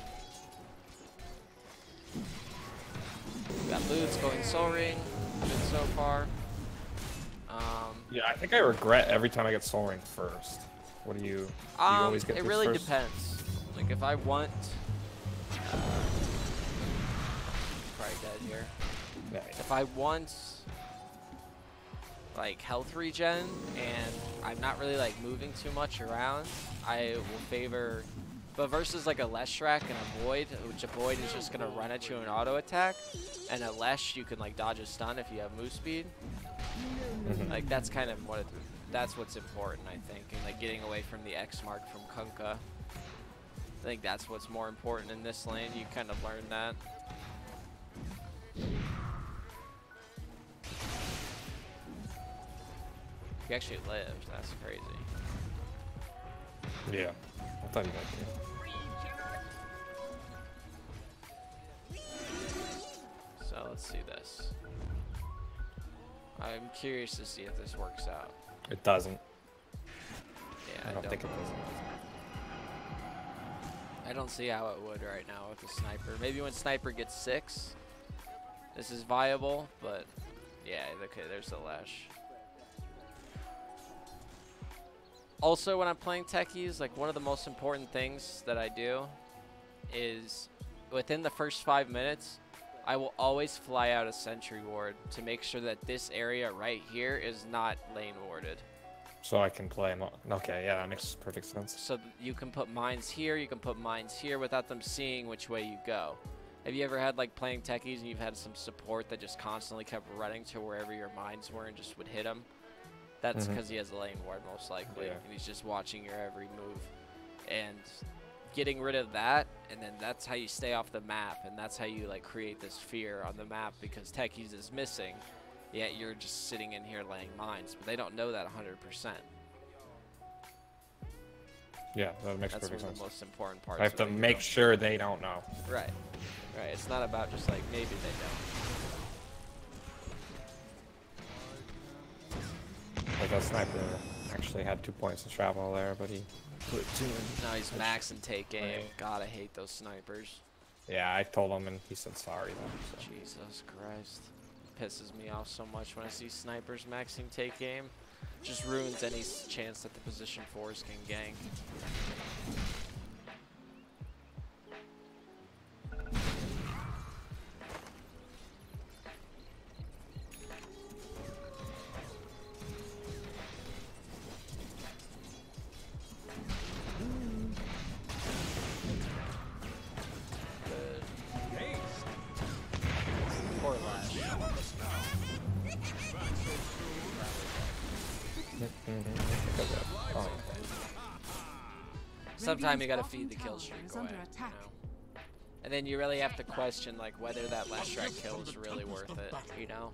We got Boots going Soul Ring. Good so far. Yeah, I think I regret every time I get Soul Ring first. What do you? Do you always get it this really first? depends. Like if I want, probably dead here. Yeah, If I want like health regen and I'm not really like moving too much around, I will favor. But versus like a Leshrac and a Void, which a Void is just gonna run at you and auto attack, and a Lesh you can like dodge a stun if you have move speed. Like that's kind of that's what's important, I think, and like getting away from the X mark from Kunkka. I think that's what's more important in this lane. You kind of learn that. You actually lived. That's crazy. Yeah. I thought you might be. So let's see this. I'm curious to see if this works out. It doesn't. Yeah, I don't think it does. I don't see how it would right now with the sniper. Maybe when sniper gets 6, this is viable, but yeah, okay, there's the Lash. Also, when I'm playing Techies, like one of the most important things that I do is within the first 5 minutes, I will always fly out a sentry ward to make sure that this area right here is not lane warded. So I can play them. Okay, yeah, that makes perfect sense. So you can put mines here, you can put mines here without them seeing which way you go. Have you ever had like playing Techies and you've had some support that just constantly kept running to wherever your mines were and just would hit them? That's because he has a lane ward most likely, and he's just watching your every move. And getting rid of that, and then that's how you stay off the map, and that's how you like create this fear on the map because Techies is missing, yet you're just sitting in here laying mines, but they don't know that 100%. Yeah, that makes That's perfect one sense. of the most important parts. I have to make sure they don't know. Right. Right. It's not about just like maybe they don't. Like that sniper actually had 2 points of travel there, but he put 2 in. Now he's max and take aim. God, I hate those snipers. Yeah, I told him and he said sorry though. So. Jesus Christ. It pisses me off so much when I see snipers maxing take aim. Just ruins any chance that the position 4s can gank. Poor Lash. Sometimes you gotta feed the kill streak away, you know? And then you really have to question like whether that last strike kill is really worth it, you know?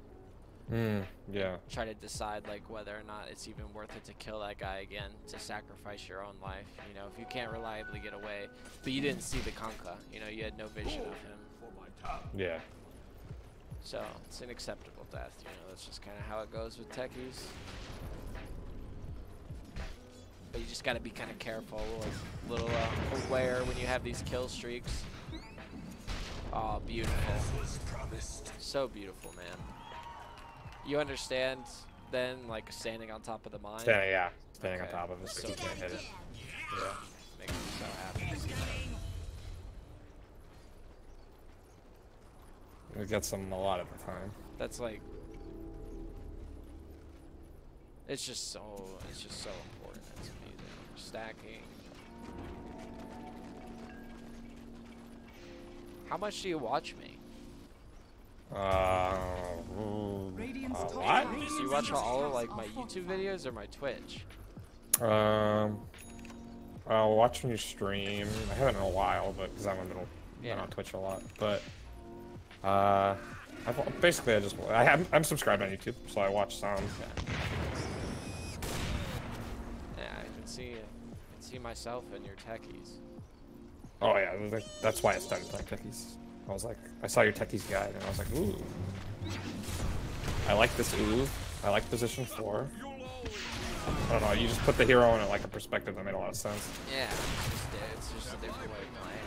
Yeah. Try to decide like whether or not it's even worth it to kill that guy again, to sacrifice your own life, you know? If you can't reliably get away, but you didn't see the Conka, you know, you had no vision of him. Yeah. So, it's an acceptable death, you know, that's just kind of how it goes with Techies. But you just got to be kind of careful, like a little aware when you have these kill streaks. Oh, beautiful. So beautiful, man. You understand then, like standing on top of the mine? Yeah, standing on Okay. top of it so you can't hit it. Yeah. Makes me so happy to see that. It gets them a lot of the time. That's like, it's just so important. It's amazing. Stacking. How much do you watch me? What? Do you watch all of like my YouTube videos or my Twitch? I'll watch when you stream. I haven't in a while, but because I've been on Twitch a lot. But I'm subscribed on YouTube, so I watch some. Okay. Yeah, I can see myself in your Techies. Oh yeah, that's why I started playing Techies. I was like, I saw your Techies guide, and I was like, ooh. I like this ooh. I like position 4. I don't know, you just put the hero in like a perspective that made a lot of sense. Yeah, it's just a different way of playing.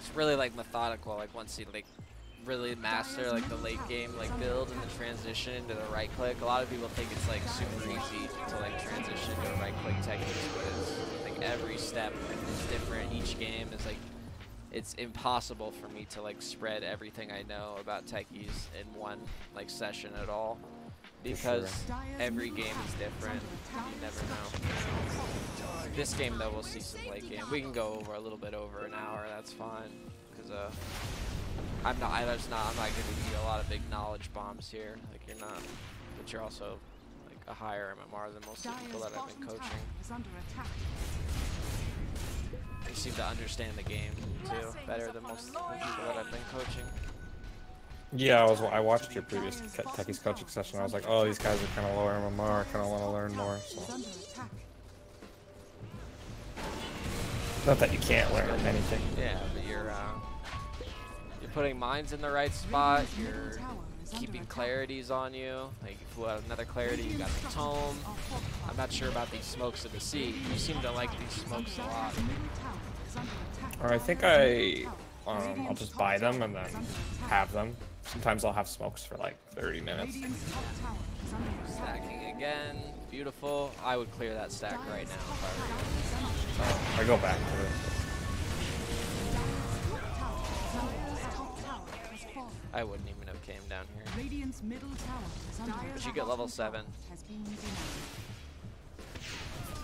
It's really like methodical, like once you like really master like the late game like build and the transition into the right click. A lot of people think it's like super easy to like transition to right click techniques, but it's like every step is different. Each game is like, it's impossible for me to like spread everything I know about Techies in one like session at all, because every game is different. You never know. This game though, we'll see some late game. We can go over a little bit over an hour. That's fine, because I'm not giving you a lot of big knowledge bombs here. Like you're not, but you're also like a higher MMR than most of the people that I've been coaching. You seem to understand the game too better than most of the people that I've been coaching. Yeah, I watched your previous Techies Coaching session. I was like, oh, these guys are kind of lower MMR. I kind of want to learn more. So. Not that you can't learn anything. Yeah, but you're putting mines in the right spot. You're keeping clarities on you. Like you flew out another clarity. You got the tome. I'm not sure about these smokes of the sea. You seem to like these smokes a lot. Or I think I'll just buy them and then have them. Sometimes I'll have smokes for like 30 minutes. Stacking again. Beautiful. I would clear that stack right now if I were you. I go back to it. I wouldn't even have came down here. But you get level 7.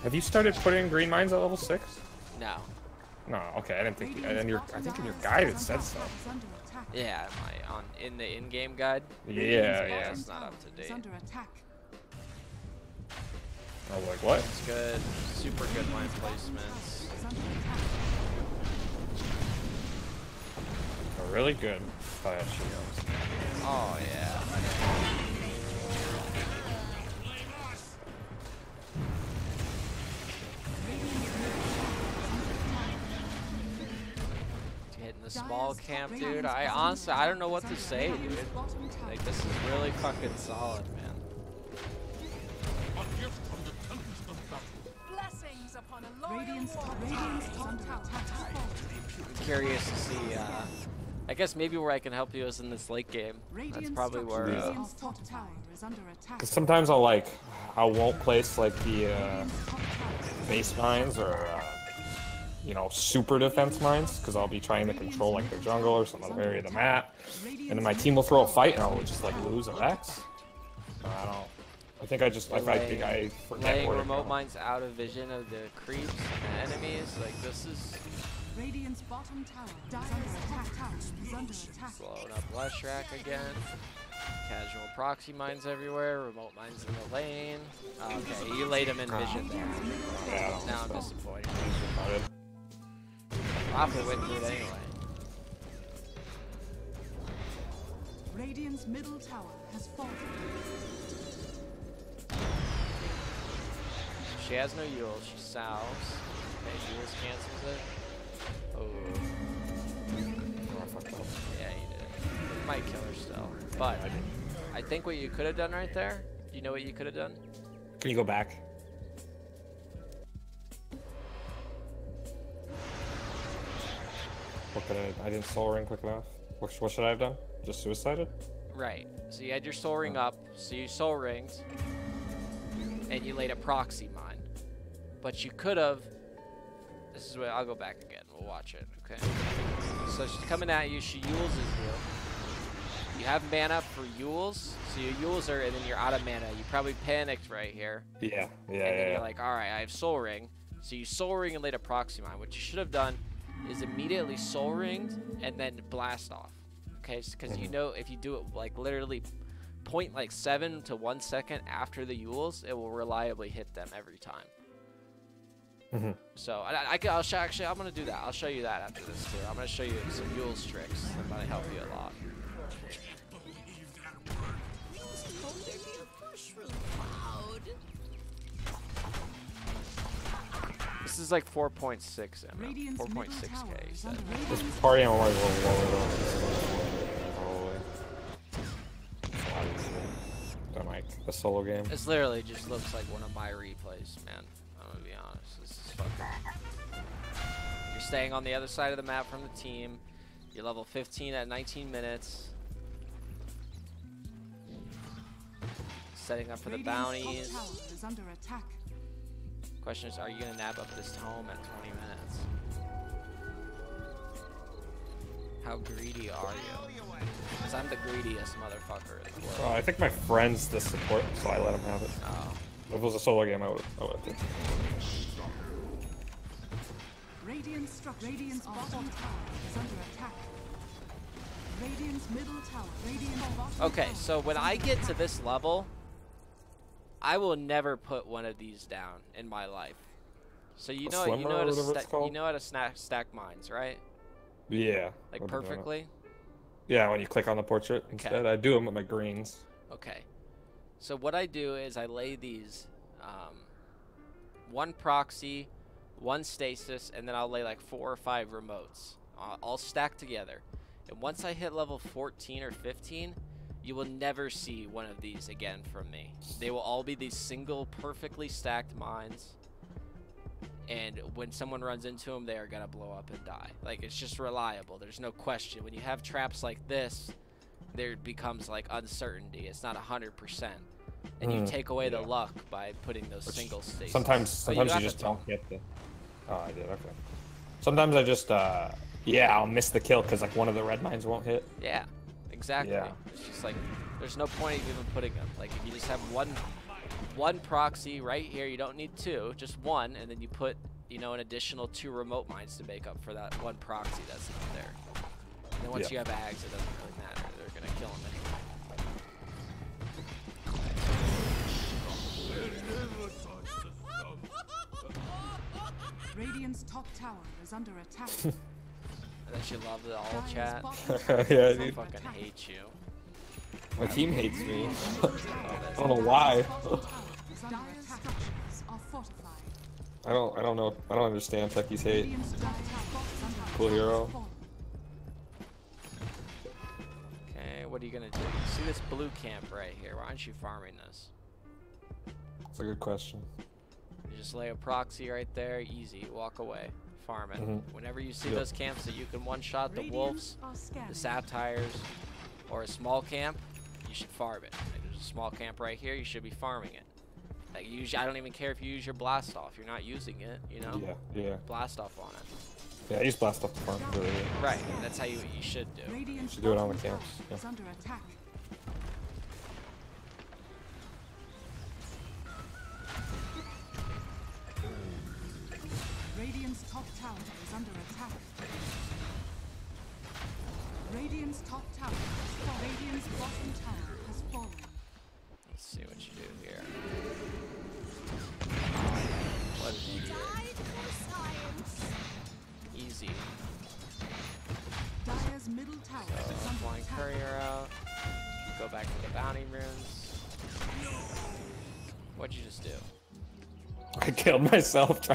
Have you started putting green mines at level 6? No. No, okay, I didn't think. I think in your guide it said so. Yeah, in the in-game guide? Yeah. It's not up to date. I was like, what? It's good. Super good line placements. Really good fire shields. Oh, yeah. Getting the small camp, dude. I honestly, I don't know what to say, dude. Like, this is really fucking solid, man. I'm curious to see, I guess maybe where I can help you is in this late game. That's probably where, Because sometimes I won't place like the base mines or you know, super defense mines, because I'll be trying to control like the jungle or some other area of the map, and then my team will throw a fight and I'll just like lose a Vex. I don't. I think I forget laying where remote mines out of vision of the creeps and enemies. Like, this is Radiant's bottom tower. Dire's tower is under attack. blowing up Leshrac again. Casual proxy mines everywhere. Remote mines in the lane. Okay, you laid them in vision there. Yeah, Now I'm disappointed. Probably went through it anyway. Radiant's middle tower has fallen. She has no Yule. She salves. Okay, Yule's cancels it. Oh. Yeah, you did. It might kill her still. But I think what you could have done right there, do you know what you could have done? Can you go back? What could I didn't soul ring quick enough. What should I have done? Just suicided? Right. So you had your soul ring up, so you soul ringed, and you laid a proxy mine. But you could have. This is what I'll go back again. We'll watch it. Okay. So she's coming at you. She Yules you. You have mana for Yules, so you Yules her, and then you're out of mana. You probably panicked right here. Yeah. And then you're like, all right, I have soul ring. So you soul ring and laid a proxy mine. What you should have done is immediately soul ringed and then blast off. Okay, because you know if you do it like literally 0.7 to 1 second after the Yules, it will reliably hit them every time. So I'll show, actually I'm gonna do that. I'll show you that after this too. I'm gonna show you some Yules tricks that might help you a lot. This is like 4.6 M. 4.6K. He said. This party on like a solo game. This literally just looks like one of my replays, man. I'm gonna be honest. This is fucking. You're staying on the other side of the map from the team. You're level 15 at 19 minutes. Setting up for the bounties. Question is, are you gonna nab up this home at 20 minutes? How greedy are you? Because I'm the greediest motherfucker in the world. I think my friend's the support, so I let him have it. Oh. If it was a solo game, I would have it. Radiant's bottom tower is under attack. Radiant's middle tower. Radiant's bottom Okay, so when I get to this level, I will never put one of these down in my life. So you know how to stack mines, right? Yeah. Like perfectly? Yeah, when you click on the portrait instead. I do them with my greens. Okay. So what I do is I lay these one proxy, one stasis, and then I'll lay like 4 or 5 remotes all stacked together. And once I hit level 14 or 15, you will never see one of these again from me. They will all be these single, perfectly stacked mines. And when someone runs into them, they are going to blow up and die. Like, it's just reliable. There's no question. When you have traps like this, there becomes, like, uncertainty. It's not 100%. And you take away the luck by putting those single states. Sometimes you just don't get the... Oh, I did. Okay. Sometimes I just, I'll miss the kill because, like, one of the red mines won't hit. Yeah. Exactly. Yeah. It's just like there's no point of even putting them. Like if you just have one proxy right here, you don't need 2, just 1, and then you put, you know, an additional 2 remote mines to make up for that 1 proxy that's not there. And then once you have ags, it doesn't really matter. They're gonna kill them anyway. Radiant's top tower is under attack. I bet you love the all Dire's chat. bottom tower Yeah, is dude. under Fucking attack. hate you. My team hates me. I don't know Dire's why. bottom tower is under attack. Structures are fortified. I don't know. I don't understand Techies hate. Radiant's top tower is under Cool attack. hero. Okay, what are you gonna do? You see this blue camp right here? Why aren't you farming this? That's a good question. You just lay a proxy right there, easy, walk away, farm it. Mhm. Whenever you see Yep. those camps that you can one-shot the Radiant wolves, are scanning. the satires, or a small camp, you should farm it. Like, there's a small camp right here, you should be farming it. Like, I don't even care if you use your blast off. You're not using it, you know? Yeah. Blast off on it. Yeah, I use blast off the farm. Really. Right, that's how you should do. Radiant's Should do it on bottom the camps, tower yeah. is under attack. Radiant's top tower is under attack. Radiant's top tower has fallen. Radiant's bottom tower has fallen. Let's see what you do here. What did you do? Easy. Dire's middle tower is So, under flying attack. courier out. Go back to the bounty runes. What'd you just do? I killed myself.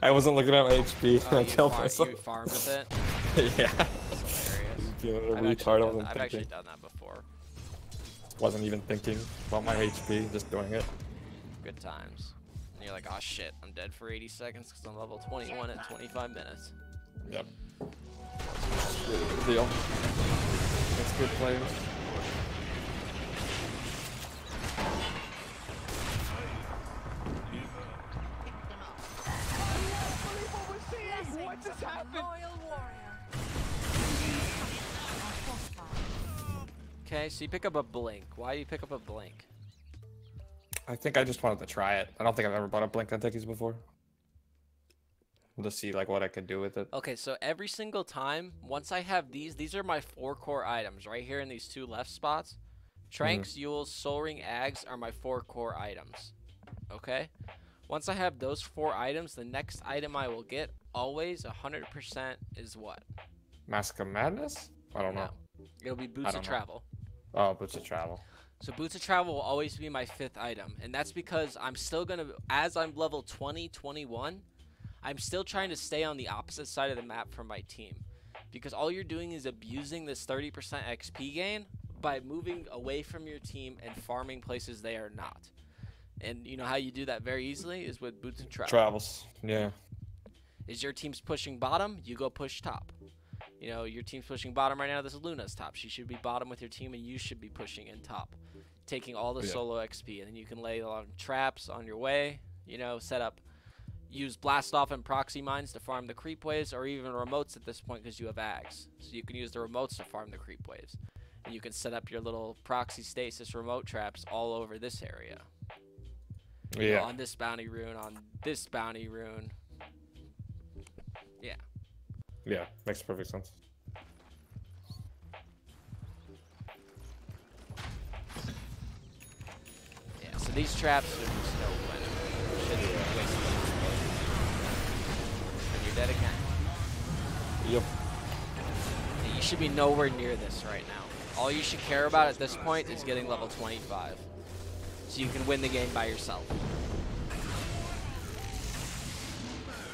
I wasn't looking at my HP. Oh, I killed myself. You farmed with it? Yeah. That's hilarious. Being a I've retard. I actually, wasn't I've actually thinking. done that before. Wasn't even thinking about my HP. Just doing it. Good times. And you're like, oh shit, I'm dead for 80 seconds because I'm level 21 in 25 minutes. Yep. Really good deal. That's good players. What just happened? Royal warrior. Okay, so you pick up a blink. Why do you pick up a blink? I think I just wanted to try it. I don't think I've ever bought a blink on Techies before. To see like what I could do with it. Okay, so every single time, once I have these are my 4 core items right here in these 2 left spots. Tranks, Yules, Soul Ring, Ags are my 4 core items. Okay? Once I have those 4 items, the next item I will get always 100% is what? Mask of Madness? I don't know. It'll be Boots of don't know. Travel. Oh, Boots of Travel. So Boots of Travel will always be my 5th item, and that's because I'm still going to, as I'm level 20, 21, I'm still trying to stay on the opposite side of the map from my team. Because all you're doing is abusing this 30% XP gain by moving away from your team and farming places they are not. And you know how you do that very easily is with Boots of Travel. Travels. Yeah. Is your team's pushing bottom, you go push top. You know, your team's pushing bottom right now, this is Luna's top. She should be bottom with your team, and you should be pushing in top. Taking all the solo XP, and then you can lay a lot of traps on your way, you know, set up, use blast off and proxy mines to farm the creep waves, or even remotes at this point because you have Ags. So you can use the remotes to farm the creep waves. And you can set up your little proxy stasis remote traps all over this area. You know, on this bounty rune, on this bounty rune. Yeah. Yeah, makes perfect sense. Yeah, so these traps are just no win. Shouldn't be wasted. And you're dead again. Yep. Yeah, you should be nowhere near this right now. All you should care about at this point is getting level 25. So you can win the game by yourself.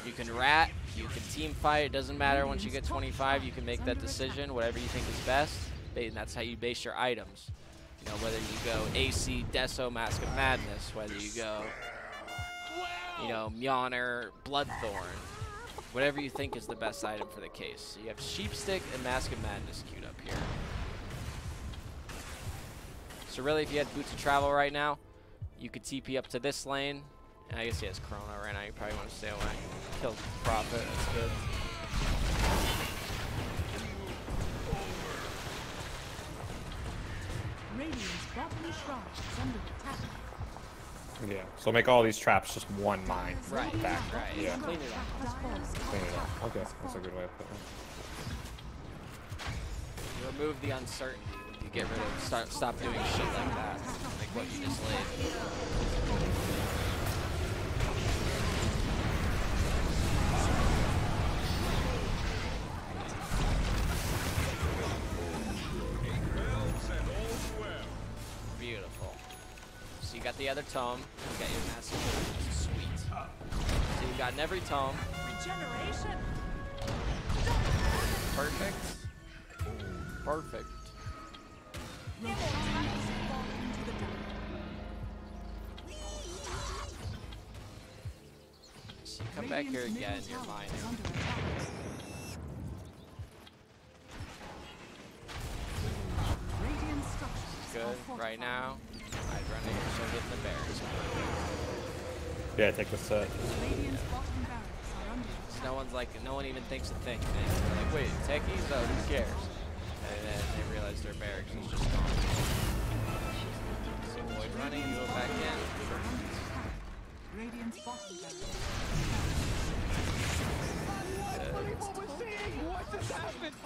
You can rat, you can team fight, it doesn't matter. Once you get 25, you can make that decision, whatever you think is best. And that's how you base your items. You know, whether you go AC, Deso, Mask of Madness, whether you go, you know, Mjolnir, Bloodthorn, whatever you think is the best item for the case. So you have Sheepstick and Mask of Madness queued up here. So really, if you had Boots of Travel right now, you could TP up to this lane. And I guess he has Chrono right now. You probably want to stay away. Kill Prophet. That's good. Radiant's bottom shrine is under attack. Yeah. So make all these traps just one mine. Right. Back. Right. Yeah. Clean it up. Clean it up. Okay. That's a good way of putting it. You remove the uncertainty. You get rid of. Stop doing shit like that. Like what you just laid. got the other tome. You got your massive tome. Sweet. So you've gotten every tome. Regeneration. Perfect. Perfect. So you come back here again, you're mine. Good. Right now, I'd run it, so getting the bears. Yeah, take the set. So no one even thinks to think, man. They're like, wait, techies? Oh, who cares? And then they realize their barracks is just gone. So avoid running, you go back in. What we're seeing? What just happened?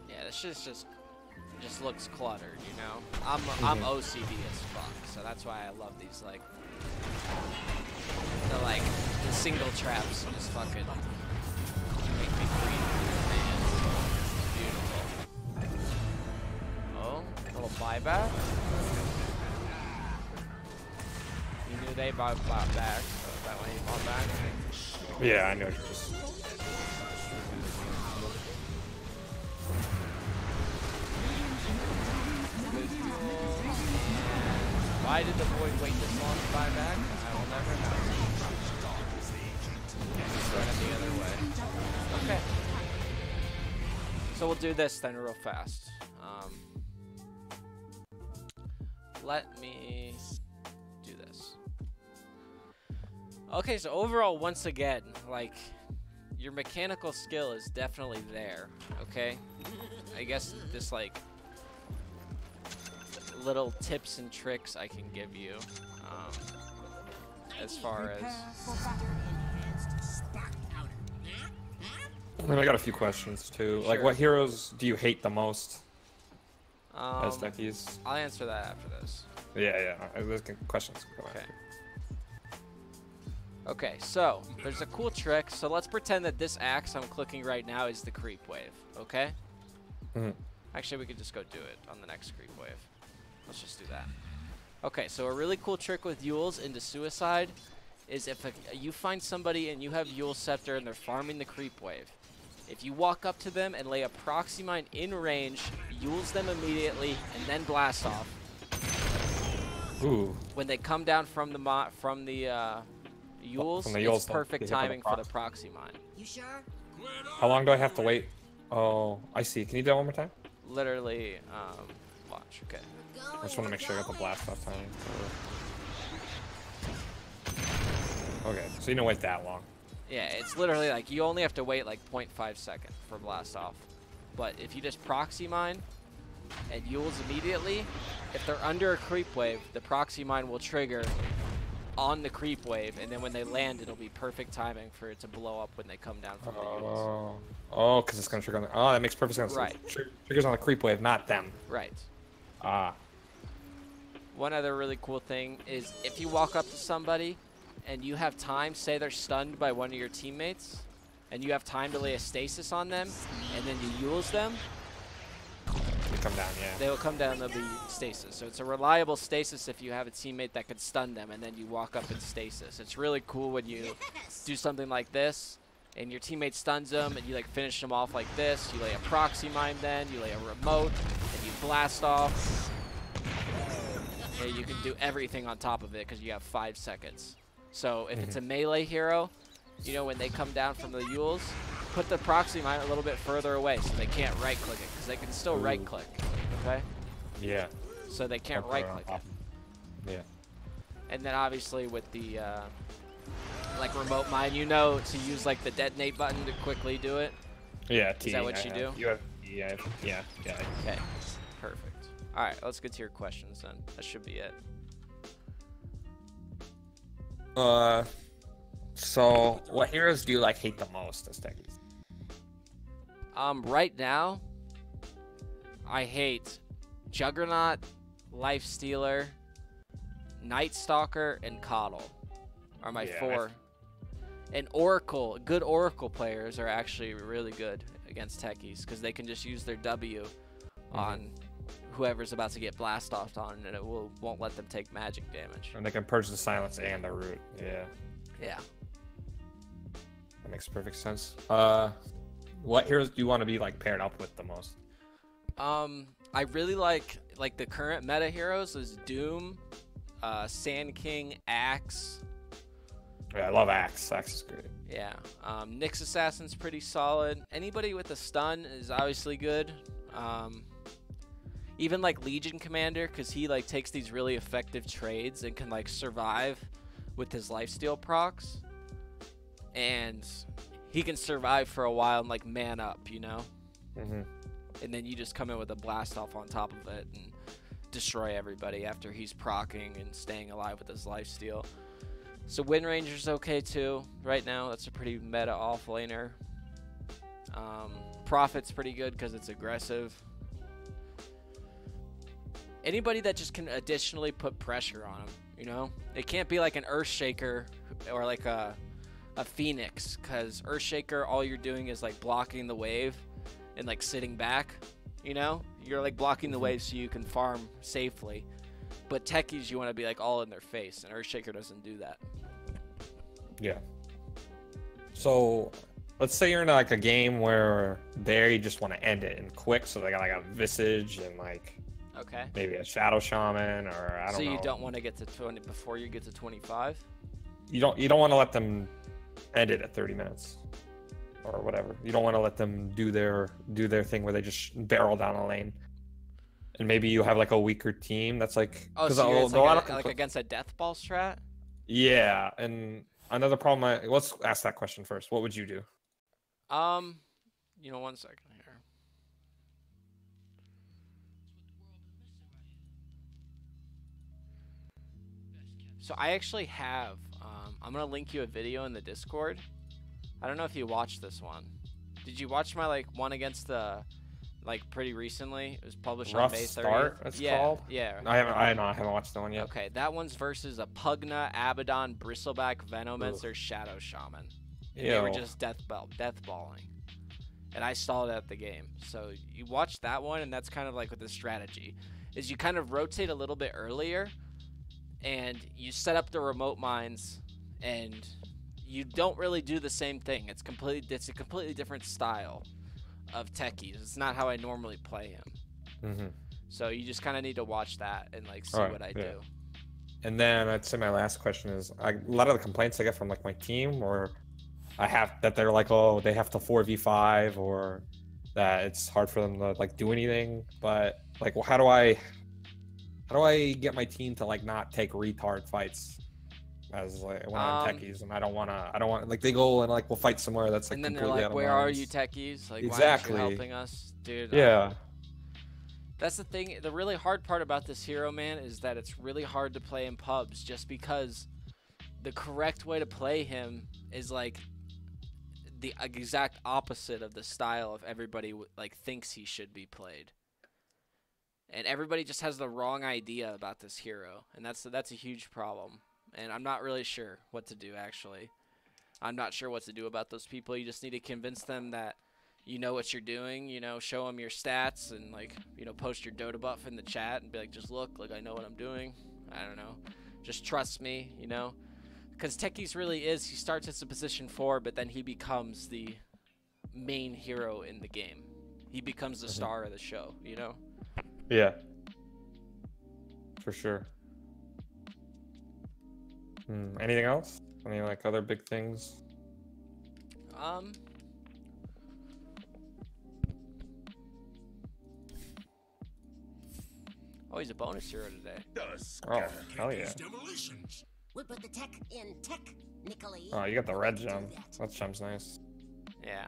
Yeah, this shit just looks cluttered, you know. I'm OCD as fuck, so that's why I love these the single traps just fucking make me breathe, man. Beautiful. Oh, a little buyback. You knew they bought back, so is that why you bought back? Yeah, I know. Just... Why did the Void wait this long to buy back? I will never know. Run it the other way. Okay. So we'll do this then real fast. Let me do this. Okay, so overall, once again, like, your mechanical skill is definitely there, okay? I guess this, like, little tips and tricks I can give you as far as... I mean, I got a few questions, too. Sure. Like, what heroes do you hate the most as techies? I'll answer that after this. Yeah. There's questions. Okay. Okay, so there's a cool trick. So let's pretend that this axe I'm clicking right now is the creep wave, okay? Actually, we could just go do it on the next creep wave. Let's just do that. Okay, so a really cool trick with Yules into Suicide is if you find somebody and you have Yule Scepter and they're farming the creep wave, if you walk up to them and lay a proxy mine in range, Yules them immediately, and then blast off. Ooh. When they come down from the Yules, it's perfect timing for the proxy mine. You sure? How long do I have to wait? Oh, I see. Can you do that one more time? Literally, watch. Okay. I just want to make sure I got the blast off time. Okay, so you don't wait that long. Yeah, it's literally like you only have to wait like 0.5 seconds for blast off. But if you just proxy mine and Yules immediately, if they're under a creep wave, the proxy mine will trigger on the creep wave, and then when they land, it'll be perfect timing for it to blow up when they come down from the Yules. Oh, because it's going to trigger on the... Oh, that makes perfect sense. Right. Triggers on the creep wave, not them. Right. Ah. One other really cool thing is if you walk up to somebody and you have time, say they're stunned by one of your teammates, and you have time to lay a stasis on them, and then you Yules them, They come down, yeah. they will come down, they'll be stasis. So it's a reliable stasis if you have a teammate that can stun them, and then you walk up in stasis. It's really cool when you do something like this, and your teammate stuns them, and you like finish them off like this. You lay a proxy mine then, you lay a remote, and you blast off. Yeah, you can do everything on top of it because you have 5 seconds. So if it's a melee hero, you know, when they come down from the Yules, put the proxy mine a little bit further away so they can't right-click it, because they can still right-click, okay? Yeah. So they can't right-click it. Yeah. And then obviously with the, like, remote mine, you know to use, like, the detonate button to quickly do it. Yeah, Is that what you do? You have, yeah. Okay, perfect. All right, let's get to your questions then. That should be it. So what heroes do you like hate the most as techies? Right now, I hate Juggernaut, Lifestealer, Night Stalker, and Coddle are my 4. And good Oracle players are actually really good against Techies because they can just use their W on whoever's about to get blast offed on, and it won't let them take magic damage. And they can purge the silence and the root. Yeah. Yeah. That makes perfect sense. What heroes do you want to be like paired up with the most? I really like the current meta heroes is Doom, Sand King, Axe. Yeah, I love Axe. Axe is great. Yeah. Nyx Assassin's pretty solid. Anybody with a stun is obviously good. Even like Legion Commander, because he like takes these really effective trades and can like survive with his lifesteal procs. And he can survive for a while and like man up, you know? And then you just come in with a blast off on top of it and destroy everybody after he's proccing and staying alive with his lifesteal. So Wind Ranger's okay too. Right now, that's a pretty meta offlaner. Prophet's pretty good because it's aggressive. Anybody that just can additionally put pressure on him, you know? It can't be like an Earthshaker or like a Phoenix, because Earthshaker, all you're doing is like blocking the wave and like sitting back, you know? You're like blocking the wave so you can farm safely. But Techies, you want to be like all in their face, and Earthshaker doesn't do that. Yeah. So let's say you're in like a game where you just want to end it and quick, so they got like a Visage and like maybe a Shadow Shaman, or I don't know. So you don't want to get to 20 before you get to 25? You don't want to let them end it at 30 minutes or whatever. You don't want to let them do their thing where they just barrel down a lane. And maybe you have like a weaker team that's like, so like against a death ball strat? Yeah, and another problem. Let's ask that question first. What would you do? 1 second here. So I actually have. I'm gonna link you a video in the Discord. I don't know if you watched this one. Did you watch my one against the? Pretty recently, it was published on May 30th. Start, it's called? Yeah. I haven't watched that one yet. Okay, that one's versus a Pugna, Abaddon, Bristleback, Venomancer, Shadow Shaman. And they were just deathballing. And I stalled out the game. So you watch that one, and that's kind of like with the strategy. Is you kind of rotate a little bit earlier, and you set up the remote mines, and you don't really do the same thing. It's a completely different style of Techies. It's not how I normally play him. So you just kind of need to watch that and see what I do. And then I'd say my last question is, a lot of the complaints I get from my team, or they're like, oh, they have to 4v5, or that it's hard for them to do anything. But how do I get my team to not take retard fights as when I'm Techies, and I don't want they go and we'll fight somewhere that's and then completely they're where are you Techies? Exactly. Why aren't you helping us, dude? Yeah. That's the thing. The really hard part about this hero, man, is that it's really hard to play in pubs, just because the correct way to play him is the exact opposite of the style of everybody thinks he should be played. And everybody just has the wrong idea about this hero, and that's a huge problem. And I'm not really sure what to do, actually. I'm not sure what to do about those people. You just need to convince them that you know what you're doing, show them your stats, and, post your Dota buff in the chat and be like, just look, I know what I'm doing. I don't know. Just trust me, Because Techies really is, he starts as a position 4, but then he becomes the main hero in the game. He becomes the star of the show, Yeah. For sure. Anything else? Any other big things? Oh, he's a bonus hero today. Oh, hell yeah. We'll put the tech in technically. Oh, you got the red gem. That gem's nice. Yeah.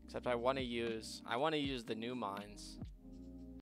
Except I want to use the new mines.